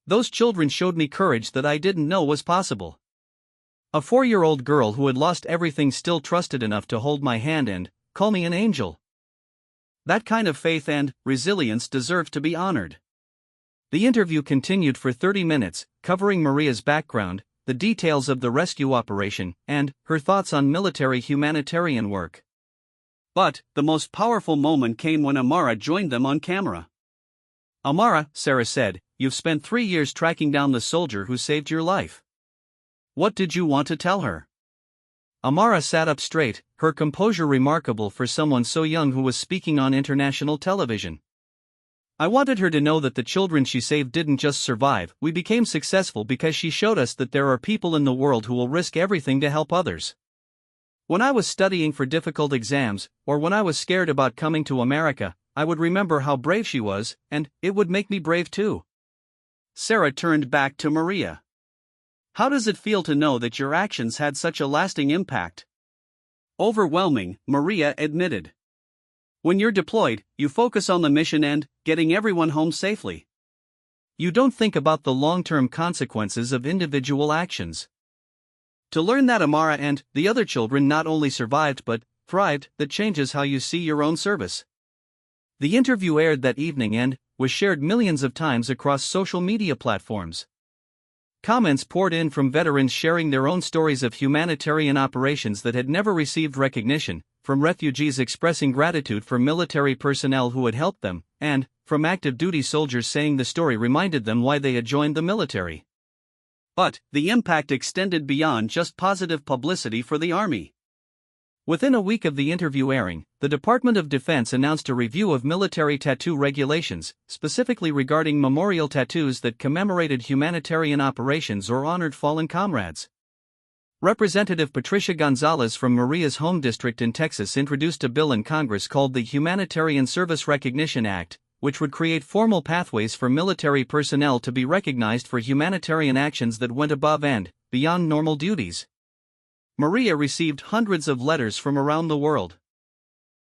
Those children showed me courage that I didn't know was possible. A 4-year-old girl who had lost everything still trusted enough to hold my hand and call me an angel. That kind of faith and resilience deserves to be honored. The interview continued for 30 minutes, covering Maria's background, the details of the rescue operation, and her thoughts on military humanitarian work. But the most powerful moment came when Amara joined them on camera. Amara, Sarah said, you've spent 3 years tracking down the soldier who saved your life. What did you want to tell her? Amara sat up straight, her composure remarkable for someone so young who was speaking on international television. I wanted her to know that the children she saved didn't just survive, we became successful because she showed us that there are people in the world who will risk everything to help others. When I was studying for difficult exams, or when I was scared about coming to America, I would remember how brave she was, and it would make me brave too. Sarah turned back to Maria. How does it feel to know that your actions had such a lasting impact? Overwhelming, Maria admitted. When you're deployed, you focus on the mission and getting everyone home safely. You don't think about the long-term consequences of individual actions. To learn that Amara and the other children not only survived but thrived, that changes how you see your own service. The interview aired that evening and was shared millions of times across social media platforms. Comments poured in from veterans sharing their own stories of humanitarian operations that had never received recognition, from refugees expressing gratitude for military personnel who had helped them, and from active duty soldiers saying the story reminded them why they had joined the military. But the impact extended beyond just positive publicity for the Army. Within a week of the interview airing, the Department of Defense announced a review of military tattoo regulations, specifically regarding memorial tattoos that commemorated humanitarian operations or honored fallen comrades. Representative Patricia Gonzalez from Maria's home district in Texas introduced a bill in Congress called the Humanitarian Service Recognition Act, which would create formal pathways for military personnel to be recognized for humanitarian actions that went above and beyond normal duties. Maria received hundreds of letters from around the world.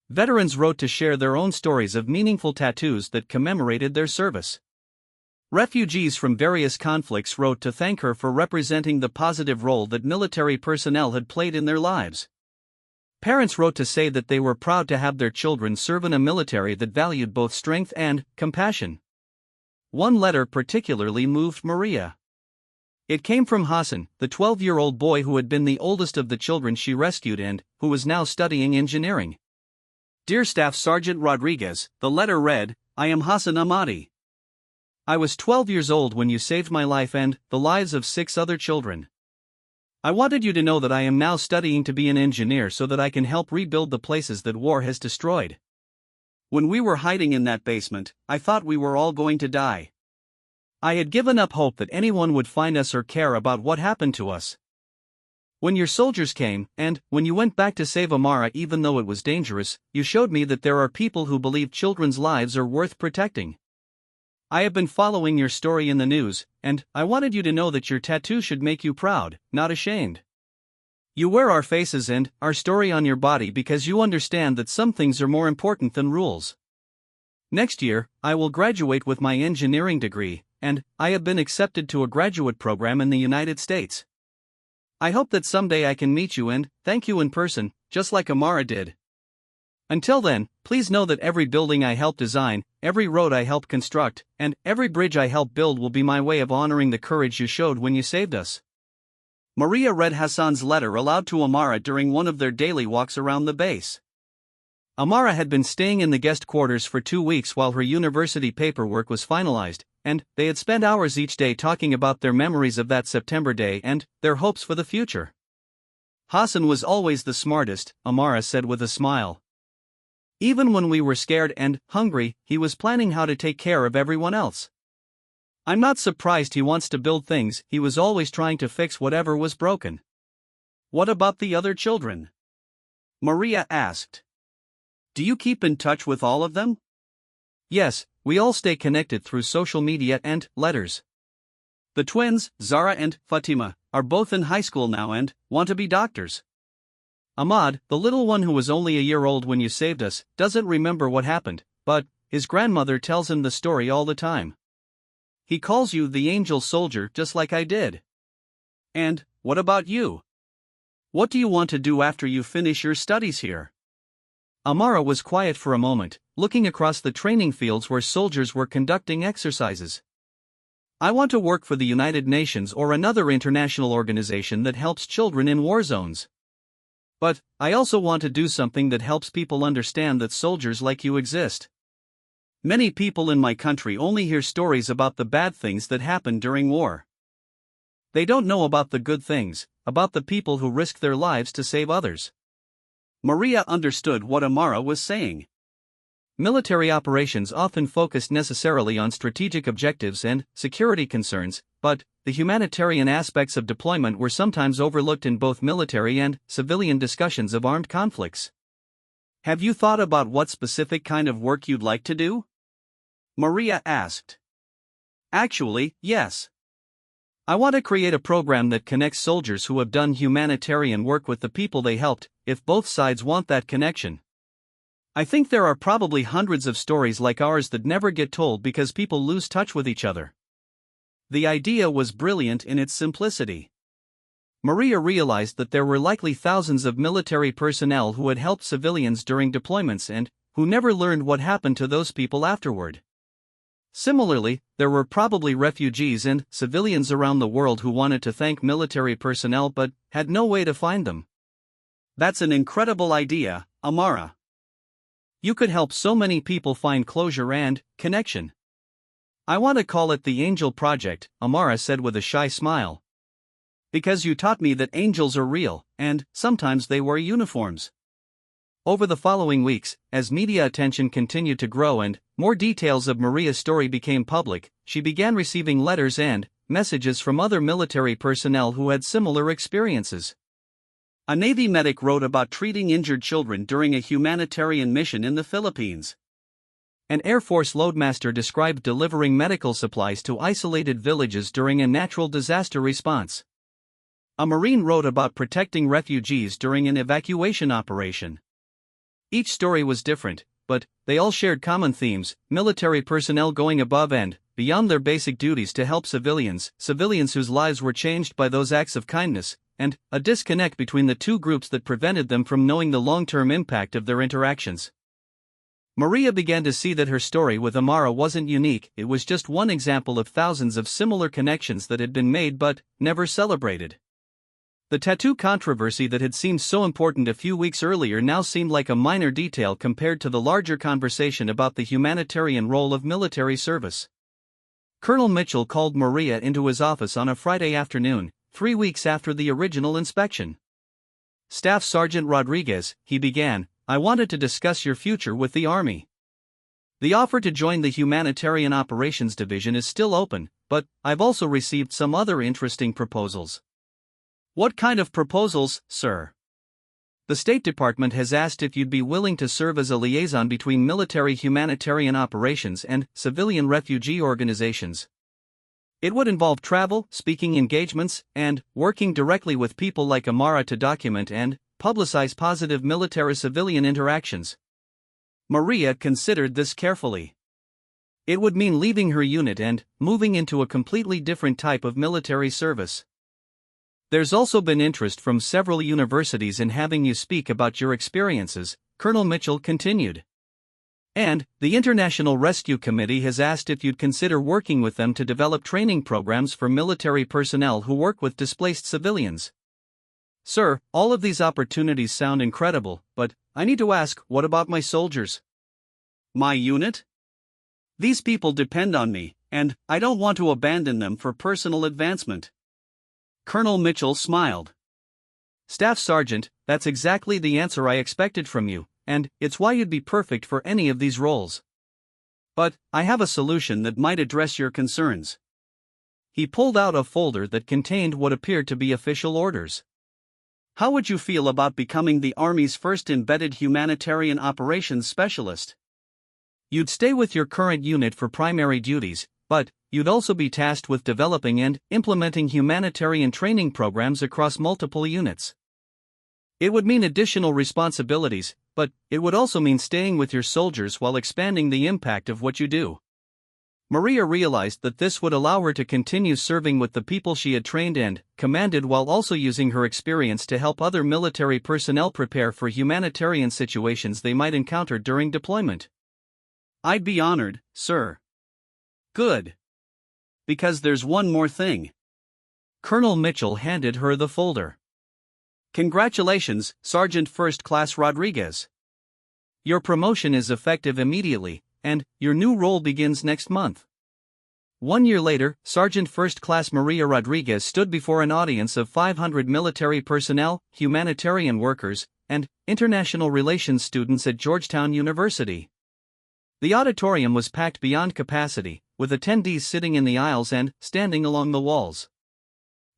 Veterans wrote to share their own stories of meaningful tattoos that commemorated their service. Refugees from various conflicts wrote to thank her for representing the positive role that military personnel had played in their lives. Parents wrote to say that they were proud to have their children serve in a military that valued both strength and compassion. One letter particularly moved Maria. It came from Hassan, the 12-year-old boy who had been the oldest of the children she rescued and who was now studying engineering. Dear Staff Sergeant Rodriguez, the letter read, I am Hassan Ahmadi. I was 12 years old when you saved my life and the lives of 6 other children. I wanted you to know that I am now studying to be an engineer so that I can help rebuild the places that war has destroyed. When we were hiding in that basement, I thought we were all going to die. I had given up hope that anyone would find us or care about what happened to us. When your soldiers came, and when you went back to save Amara even though it was dangerous, you showed me that there are people who believe children's lives are worth protecting. I have been following your story in the news, and I wanted you to know that your tattoo should make you proud, not ashamed. You wear our faces and our story on your body because you understand that some things are more important than rules. Next year, I will graduate with my engineering degree, and I have been accepted to a graduate program in the United States. I hope that someday I can meet you and thank you in person, just like Amara did. Until then, please know that every building I help design, every road I help construct, and every bridge I help build will be my way of honoring the courage you showed when you saved us." Maria read Hassan's letter aloud to Amara during one of their daily walks around the base. Amara had been staying in the guest quarters for 2 weeks while her university paperwork was finalized, and they had spent hours each day talking about their memories of that September day and their hopes for the future. "Hassan was always the smartest," Amara said with a smile. "Even when we were scared and hungry, he was planning how to take care of everyone else. I'm not surprised he wants to build things, he was always trying to fix whatever was broken." "What about the other children?" Maria asked. "Do you keep in touch with all of them?" "Yes, we all stay connected through social media and letters. The twins, Zara and Fatima, are both in high school now and want to be doctors. Ahmad, the little one who was only a year old when you saved us, doesn't remember what happened, but his grandmother tells him the story all the time. He calls you the angel soldier just like I did. And what about you? What do you want to do after you finish your studies here?" Amara was quiet for a moment, looking across the training fields where soldiers were conducting exercises. "I want to work for the United Nations or another international organization that helps children in war zones. But I also want to do something that helps people understand that soldiers like you exist. Many people in my country only hear stories about the bad things that happen during war. They don't know about the good things, about the people who risk their lives to save others." Maria understood what Amara was saying. Military operations often focused necessarily on strategic objectives and security concerns, but the humanitarian aspects of deployment were sometimes overlooked in both military and civilian discussions of armed conflicts. "Have you thought about what specific kind of work you'd like to do?" Maria asked. "Actually, yes. I want to create a program that connects soldiers who have done humanitarian work with the people they helped, if both sides want that connection. I think there are probably hundreds of stories like ours that never get told because people lose touch with each other." The idea was brilliant in its simplicity. Maria realized that there were likely thousands of military personnel who had helped civilians during deployments and who never learned what happened to those people afterward. Similarly, there were probably refugees and civilians around the world who wanted to thank military personnel but had no way to find them. "That's an incredible idea, Amara. You could help so many people find closure and connection." "I want to call it the Angel Project," Amara said with a shy smile. "Because you taught me that angels are real, and sometimes they wear uniforms." Over the following weeks, as media attention continued to grow and more details of Maria's story became public, she began receiving letters and messages from other military personnel who had similar experiences. A Navy medic wrote about treating injured children during a humanitarian mission in the Philippines. An Air Force loadmaster described delivering medical supplies to isolated villages during a natural disaster response. A Marine wrote about protecting refugees during an evacuation operation. Each story was different, but they all shared common themes: military personnel going above and beyond their basic duties to help civilians whose lives were changed by those acts of kindness, and a disconnect between the two groups that prevented them from knowing the long-term impact of their interactions. Maria began to see that her story with Amara wasn't unique, it was just one example of thousands of similar connections that had been made but never celebrated. The tattoo controversy that had seemed so important a few weeks earlier now seemed like a minor detail compared to the larger conversation about the humanitarian role of military service. Colonel Mitchell called Maria into his office on a Friday afternoon, 3 weeks after the original inspection. "Staff Sergeant Rodriguez," he began, "I wanted to discuss your future with the Army. The offer to join the Humanitarian Operations Division is still open, but I've also received some other interesting proposals." "What kind of proposals, sir?" "The State Department has asked if you'd be willing to serve as a liaison between military humanitarian operations and civilian refugee organizations. It would involve travel, speaking engagements, and working directly with people like Amara to document and publicize positive military-civilian interactions." Maria considered this carefully. It would mean leaving her unit and moving into a completely different type of military service. There's also been interest from several universities in having you speak about your experiences, Colonel Mitchell continued. And, the International Rescue Committee has asked if you'd consider working with them to develop training programs for military personnel who work with displaced civilians. Sir, all of these opportunities sound incredible, but I need to ask, what about my soldiers? My unit? These people depend on me, and I don't want to abandon them for personal advancement. Colonel Mitchell smiled. Staff Sergeant, that's exactly the answer I expected from you, and it's why you'd be perfect for any of these roles. But I have a solution that might address your concerns. He pulled out a folder that contained what appeared to be official orders. How would you feel about becoming the Army's first embedded humanitarian operations specialist? You'd stay with your current unit for primary duties, but you'd also be tasked with developing and implementing humanitarian training programs across multiple units. It would mean additional responsibilities, but it would also mean staying with your soldiers while expanding the impact of what you do. Maria realized that this would allow her to continue serving with the people she had trained and commanded while also using her experience to help other military personnel prepare for humanitarian situations they might encounter during deployment. I'd be honored, sir. Good. Because there's one more thing. Colonel Mitchell handed her the folder. Congratulations, Sergeant First Class Rodriguez. Your promotion is effective immediately, and your new role begins next month. 1 year later, Sergeant First Class Maria Rodriguez stood before an audience of 500 military personnel, humanitarian workers, and international relations students at Georgetown University. The auditorium was packed beyond capacity, with attendees sitting in the aisles and standing along the walls.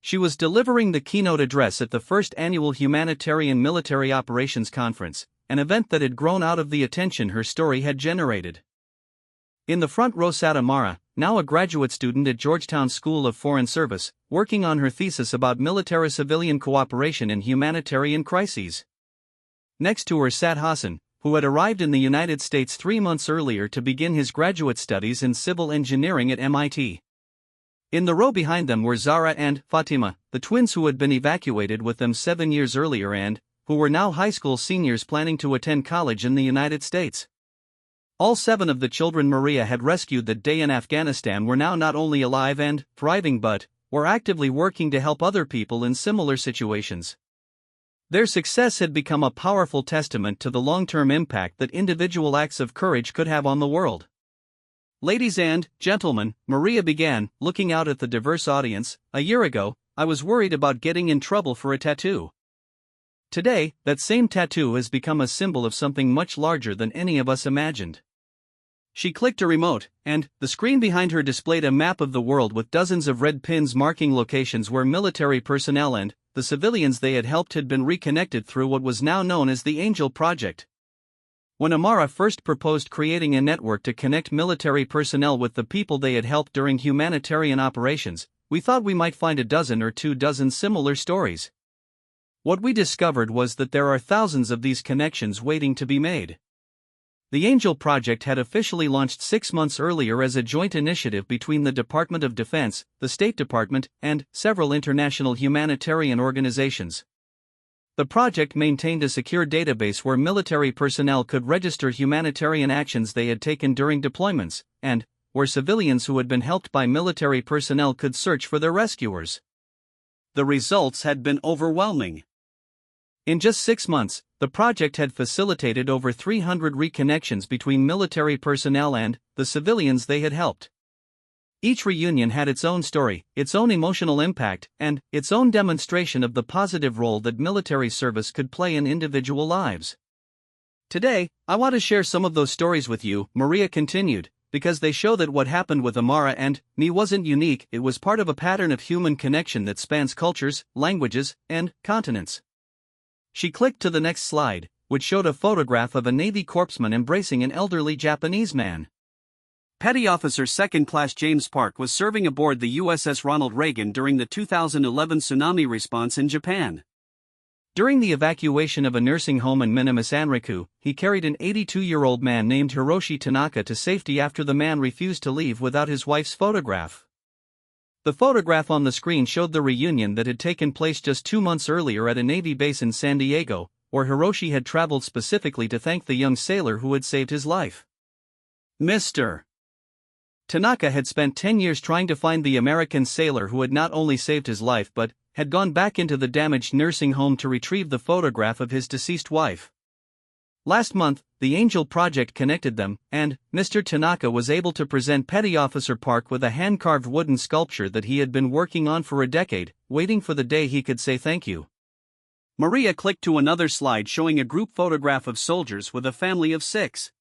She was delivering the keynote address at the first annual Humanitarian Military Operations Conference, an event that had grown out of the attention her story had generated. In the front row sat Amara, now a graduate student at Georgetown School of Foreign Service, working on her thesis about military-civilian cooperation in humanitarian crises. Next to her sat Hassan, who had arrived in the United States 3 months earlier to begin his graduate studies in civil engineering at MIT. In the row behind them were Zara and Fatima, the twins who had been evacuated with them 7 years earlier and who were now high school seniors planning to attend college in the United States. All 7 of the children Maria had rescued that day in Afghanistan were now not only alive and thriving but were actively working to help other people in similar situations. Their success had become a powerful testament to the long-term impact that individual acts of courage could have on the world. Ladies and gentlemen, Maria began, looking out at the diverse audience. A year ago, I was worried about getting in trouble for a tattoo. Today, that same tattoo has become a symbol of something much larger than any of us imagined. She clicked a remote, and the screen behind her displayed a map of the world with dozens of red pins marking locations where military personnel and the civilians they had helped had been reconnected through what was now known as the Angel Project. When Amara first proposed creating a network to connect military personnel with the people they had helped during humanitarian operations, we thought we might find a dozen or 2 dozen similar stories. What we discovered was that there are thousands of these connections waiting to be made. The Angel Project had officially launched 6 months earlier as a joint initiative between the Department of Defense, the State Department, and several international humanitarian organizations. The project maintained a secure database where military personnel could register humanitarian actions they had taken during deployments, and where civilians who had been helped by military personnel could search for their rescuers. The results had been overwhelming. In just 6 months, the project had facilitated over 300 reconnections between military personnel and the civilians they had helped. Each reunion had its own story, its own emotional impact, and its own demonstration of the positive role that military service could play in individual lives. Today, I want to share some of those stories with you, Maria continued, because they show that what happened with Amara and me wasn't unique. It was part of a pattern of human connection that spans cultures, languages, and continents. She clicked to the next slide, which showed a photograph of a Navy corpsman embracing an elderly Japanese man. Petty Officer 2nd Class James Park was serving aboard the USS Ronald Reagan during the 2011 tsunami response in Japan. During the evacuation of a nursing home in Minamisanriku, he carried an 82-year-old man named Hiroshi Tanaka to safety after the man refused to leave without his wife's photograph. The photograph on the screen showed the reunion that had taken place just 2 months earlier at a Navy base in San Diego, where Hiroshi had traveled specifically to thank the young sailor who had saved his life. Mr. Tanaka had spent 10 years trying to find the American sailor who had not only saved his life but had gone back into the damaged nursing home to retrieve the photograph of his deceased wife. Last month, the Angel Project connected them, and Mr. Tanaka was able to present Petty Officer Park with a hand-carved wooden sculpture that he had been working on for a decade, waiting for the day he could say thank you. Maria clicked to another slide showing a group photograph of soldiers with a family of 6.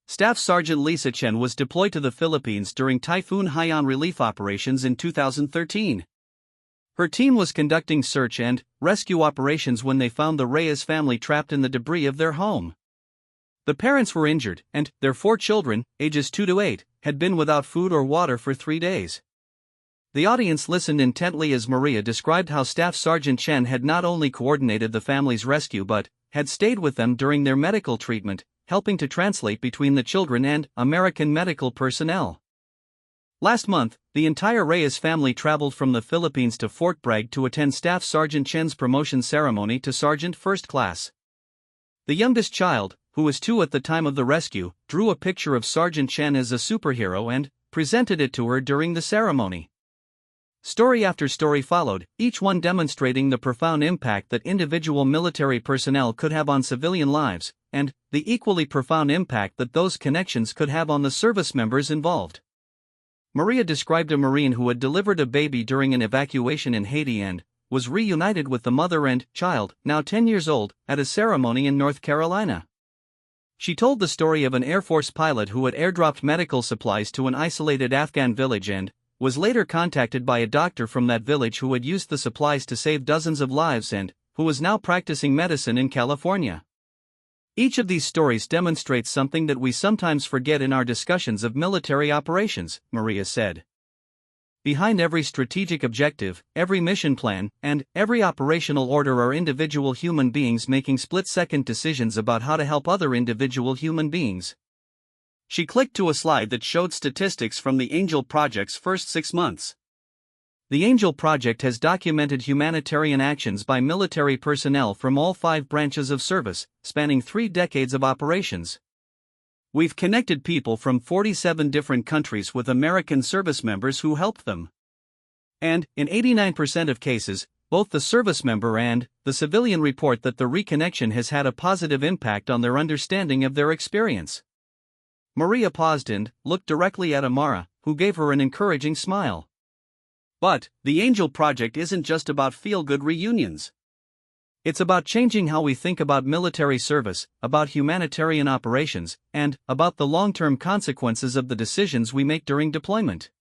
Staff Sergeant Lisa Chen was deployed to the Philippines during Typhoon Haiyan relief operations in 2013. Her team was conducting search and rescue operations when they found the Reyes family trapped in the debris of their home. The parents were injured, and their 4 children, ages 2 to 8, had been without food or water for 3 days. The audience listened intently as Maria described how Staff Sergeant Chen had not only coordinated the family's rescue but had stayed with them during their medical treatment, helping to translate between the children and American medical personnel. Last month, the entire Reyes family traveled from the Philippines to Fort Bragg to attend Staff Sergeant Chen's promotion ceremony to Sergeant First Class. The youngest child, who was 2 at the time of the rescue, drew a picture of Sergeant Chen as a superhero and presented it to her during the ceremony. Story after story followed, each one demonstrating the profound impact that individual military personnel could have on civilian lives, and the equally profound impact that those connections could have on the service members involved. Maria described a Marine who had delivered a baby during an evacuation in Haiti and was reunited with the mother and child, now 10 years old, at a ceremony in North Carolina. She told the story of an Air Force pilot who had airdropped medical supplies to an isolated Afghan village and was later contacted by a doctor from that village who had used the supplies to save dozens of lives and who was now practicing medicine in California. Each of these stories demonstrates something that we sometimes forget in our discussions of military operations, Maria said. Behind every strategic objective, every mission plan, and every operational order are individual human beings making split-second decisions about how to help other individual human beings. She clicked to a slide that showed statistics from the Angel Project's first 6 months. The Angel Project has documented humanitarian actions by military personnel from all 5 branches of service, spanning 3 decades of operations. We've connected people from 47 different countries with American service members who helped them. And, in 89% of cases, both the service member and the civilian report that the reconnection has had a positive impact on their understanding of their experience. Maria paused and looked directly at Amara, who gave her an encouraging smile. But, the Angel Project isn't just about feel-good reunions. It's about changing how we think about military service, about humanitarian operations, and about the long-term consequences of the decisions we make during deployment.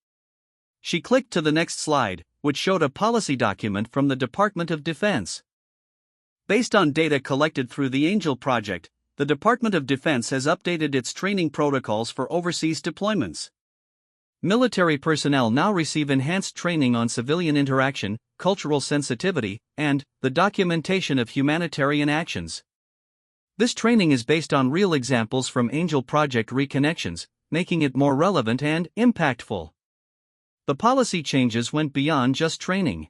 She clicked to the next slide, which showed a policy document from the Department of Defense. Based on data collected through the Angel Project, the Department of Defense has updated its training protocols for overseas deployments. Military personnel now receive enhanced training on civilian interaction, cultural sensitivity, and the documentation of humanitarian actions. This training is based on real examples from Angel Project reconnections, making it more relevant and impactful. The policy changes went beyond just training.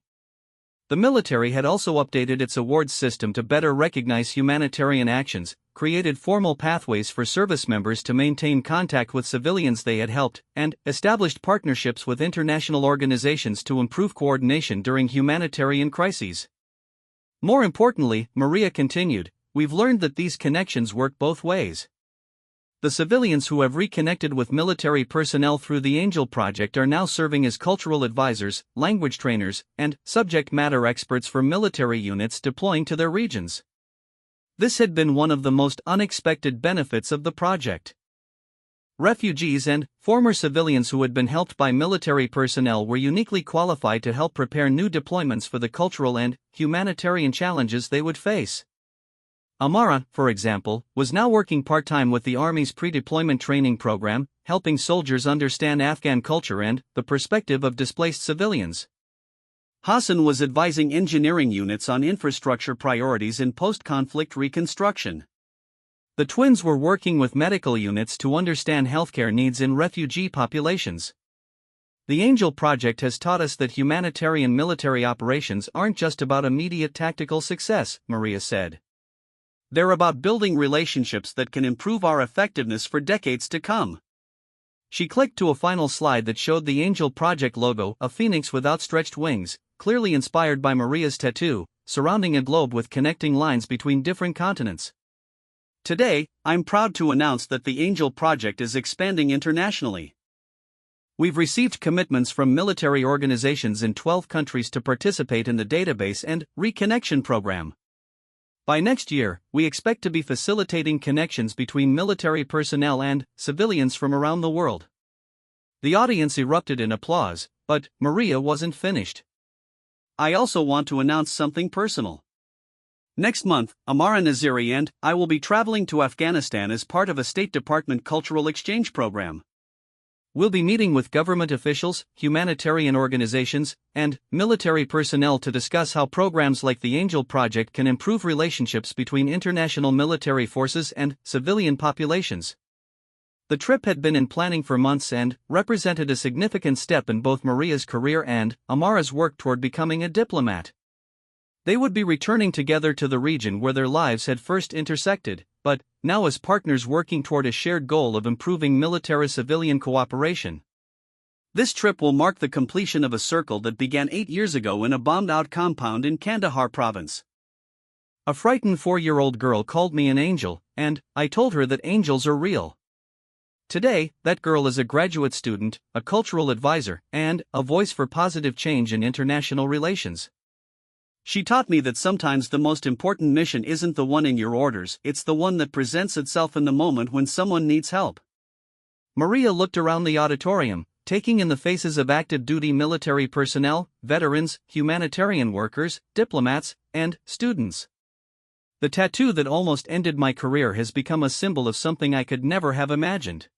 The military had also updated its awards system to better recognize humanitarian actions, created formal pathways for service members to maintain contact with civilians they had helped, and established partnerships with international organizations to improve coordination during humanitarian crises. More importantly, Maria continued, we've learned that these connections work both ways. The civilians who have reconnected with military personnel through the Angel Project are now serving as cultural advisors, language trainers, and subject matter experts for military units deploying to their regions. This had been one of the most unexpected benefits of the project. Refugees and former civilians who had been helped by military personnel were uniquely qualified to help prepare new deployments for the cultural and humanitarian challenges they would face. Amara, for example, was now working part-time with the Army's pre-deployment training program, helping soldiers understand Afghan culture and the perspective of displaced civilians. Hassan was advising engineering units on infrastructure priorities in post-conflict reconstruction. The twins were working with medical units to understand healthcare needs in refugee populations. The Angel Project has taught us that humanitarian military operations aren't just about immediate tactical success, Maria said. They're about building relationships that can improve our effectiveness for decades to come. She clicked to a final slide that showed the Angel Project logo, a phoenix with outstretched wings, clearly inspired by Maria's tattoo, surrounding a globe with connecting lines between different continents. Today, I'm proud to announce that the Angel Project is expanding internationally. We've received commitments from military organizations in 12 countries to participate in the database and reconnection program. By next year, we expect to be facilitating connections between military personnel and civilians from around the world. The audience erupted in applause, but Maria wasn't finished. I also want to announce something personal. Next month, Amara Naziri and I will be traveling to Afghanistan as part of a State Department cultural exchange program. We'll be meeting with government officials, humanitarian organizations, and military personnel to discuss how programs like the Angel Project can improve relationships between international military forces and civilian populations. The trip had been in planning for months and represented a significant step in both Maria's career and Amara's work toward becoming a diplomat. They would be returning together to the region where their lives had first intersected, but now as partners working toward a shared goal of improving military-civilian cooperation. This trip will mark the completion of a circle that began 8 years ago in a bombed-out compound in Kandahar province. A frightened 4-year-old girl called me an angel, and I told her that angels are real. Today, that girl is a graduate student, a cultural advisor, and a voice for positive change in international relations. She taught me that sometimes the most important mission isn't the one in your orders, it's the one that presents itself in the moment when someone needs help. Maria looked around the auditorium, taking in the faces of active duty military personnel, veterans, humanitarian workers, diplomats, and students. The tattoo that almost ended my career has become a symbol of something I could never have imagined.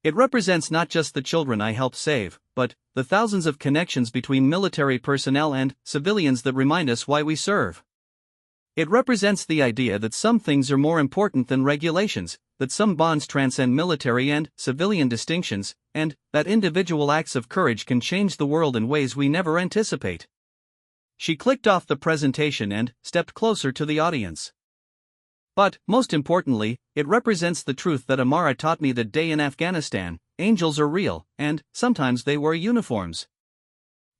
It represents not just the children I helped save, but the thousands of connections between military personnel and civilians that remind us why we serve. It represents the idea that some things are more important than regulations, that some bonds transcend military and civilian distinctions, and that individual acts of courage can change the world in ways we never anticipate. She clicked off the presentation and stepped closer to the audience. But, most importantly, it represents the truth that Amara taught me that day in Afghanistan: angels are real, and sometimes they wear uniforms.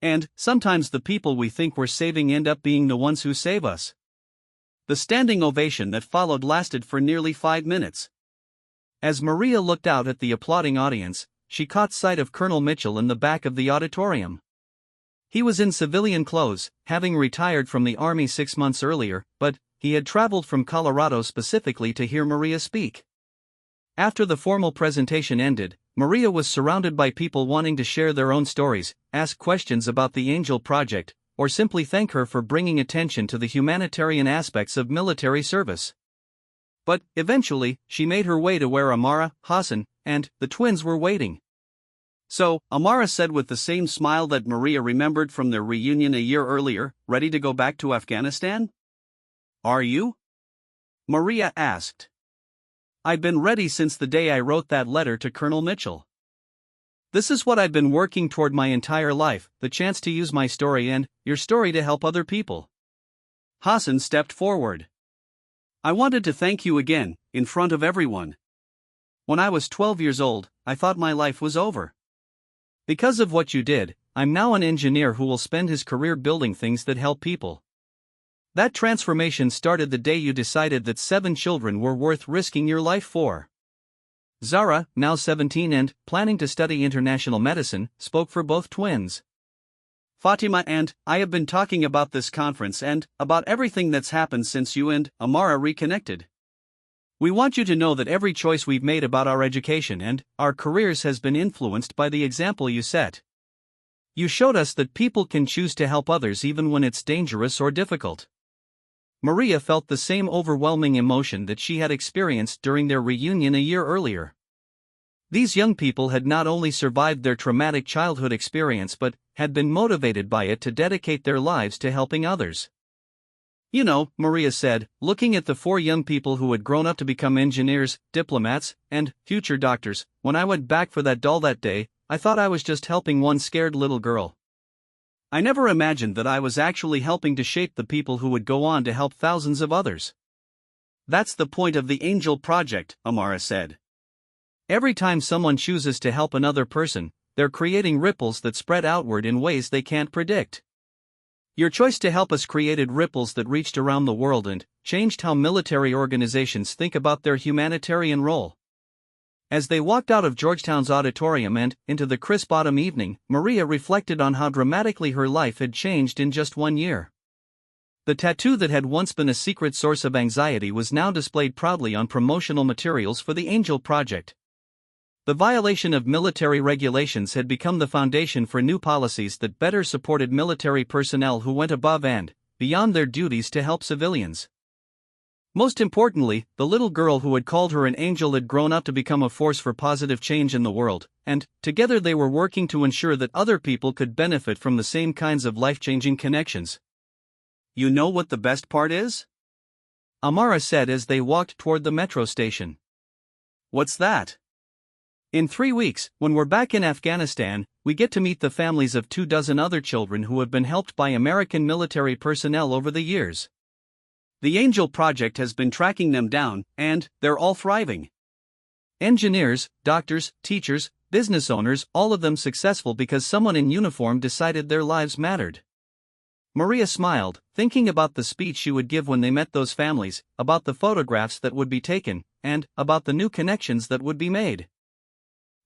And sometimes the people we think we're saving end up being the ones who save us. The standing ovation that followed lasted for nearly 5 minutes. As Maria looked out at the applauding audience, she caught sight of Colonel Mitchell in the back of the auditorium. He was in civilian clothes, having retired from the Army 6 months earlier, but he had traveled from Colorado specifically to hear Maria speak. After the formal presentation ended, Maria was surrounded by people wanting to share their own stories, ask questions about the Angel Project, or simply thank her for bringing attention to the humanitarian aspects of military service. But, eventually, she made her way to where Amara, Hassan, and the twins were waiting. "So," Amara said with the same smile that Maria remembered from their reunion a year earlier, "ready to go back to Afghanistan?" "Are you?" Maria asked. "I've been ready since the day I wrote that letter to Colonel Mitchell. This is what I've been working toward my entire life, the chance to use my story and your story to help other people." Hassan stepped forward. "I wanted to thank you again, in front of everyone. When I was 12 years old, I thought my life was over. Because of what you did, I'm now an engineer who will spend his career building things that help people. That transformation started the day you decided that 7 children were worth risking your life for." Zara, now 17 and planning to study international medicine, spoke for both twins. "Fatima and I have been talking about this conference and about everything that's happened since you and Amara reconnected. We want you to know that every choice we've made about our education and our careers has been influenced by the example you set. You showed us that people can choose to help others even when it's dangerous or difficult." Maria felt the same overwhelming emotion that she had experienced during their reunion a year earlier. These young people had not only survived their traumatic childhood experience but had been motivated by it to dedicate their lives to helping others. You know, Maria said, looking at the four young people who had grown up to become engineers, diplomats, and future doctors. When I went back for that doll that day, I thought I was just helping one scared little girl. I never imagined that I was actually helping to shape the people who would go on to help thousands of others. That's the point of the Angel Project, Amara said. Every time someone chooses to help another person, they're creating ripples that spread outward in ways they can't predict. Your choice to help us created ripples that reached around the world and changed how military organizations think about their humanitarian role. As they walked out of Georgetown's auditorium and into the crisp autumn evening, Maria reflected on how dramatically her life had changed in just 1 year. The tattoo that had once been a secret source of anxiety was now displayed proudly on promotional materials for the Angel Project. The violation of military regulations had become the foundation for new policies that better supported military personnel who went above and beyond their duties to help civilians. Most importantly, the little girl who had called her an angel had grown up to become a force for positive change in the world, and together they were working to ensure that other people could benefit from the same kinds of life-changing connections. You know what the best part is? Amara said as they walked toward the metro station. What's that? In 3 weeks, when we're back in Afghanistan, we get to meet the families of 24 other children who have been helped by American military personnel over the years. The Angel Project has been tracking them down, and they're all thriving. Engineers, doctors, teachers, business owners, all of them successful because someone in uniform decided their lives mattered. Maria smiled, thinking about the speech she would give when they met those families, about the photographs that would be taken, and about the new connections that would be made.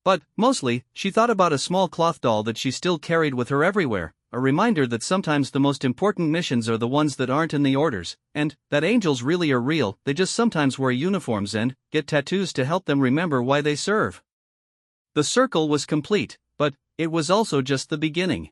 But, mostly, she thought about a small cloth doll that she still carried with her everywhere, a reminder that sometimes the most important missions are the ones that aren't in the orders, and that angels really are real, they just sometimes wear uniforms and get tattoos to help them remember why they serve. The circle was complete, but it was also just the beginning.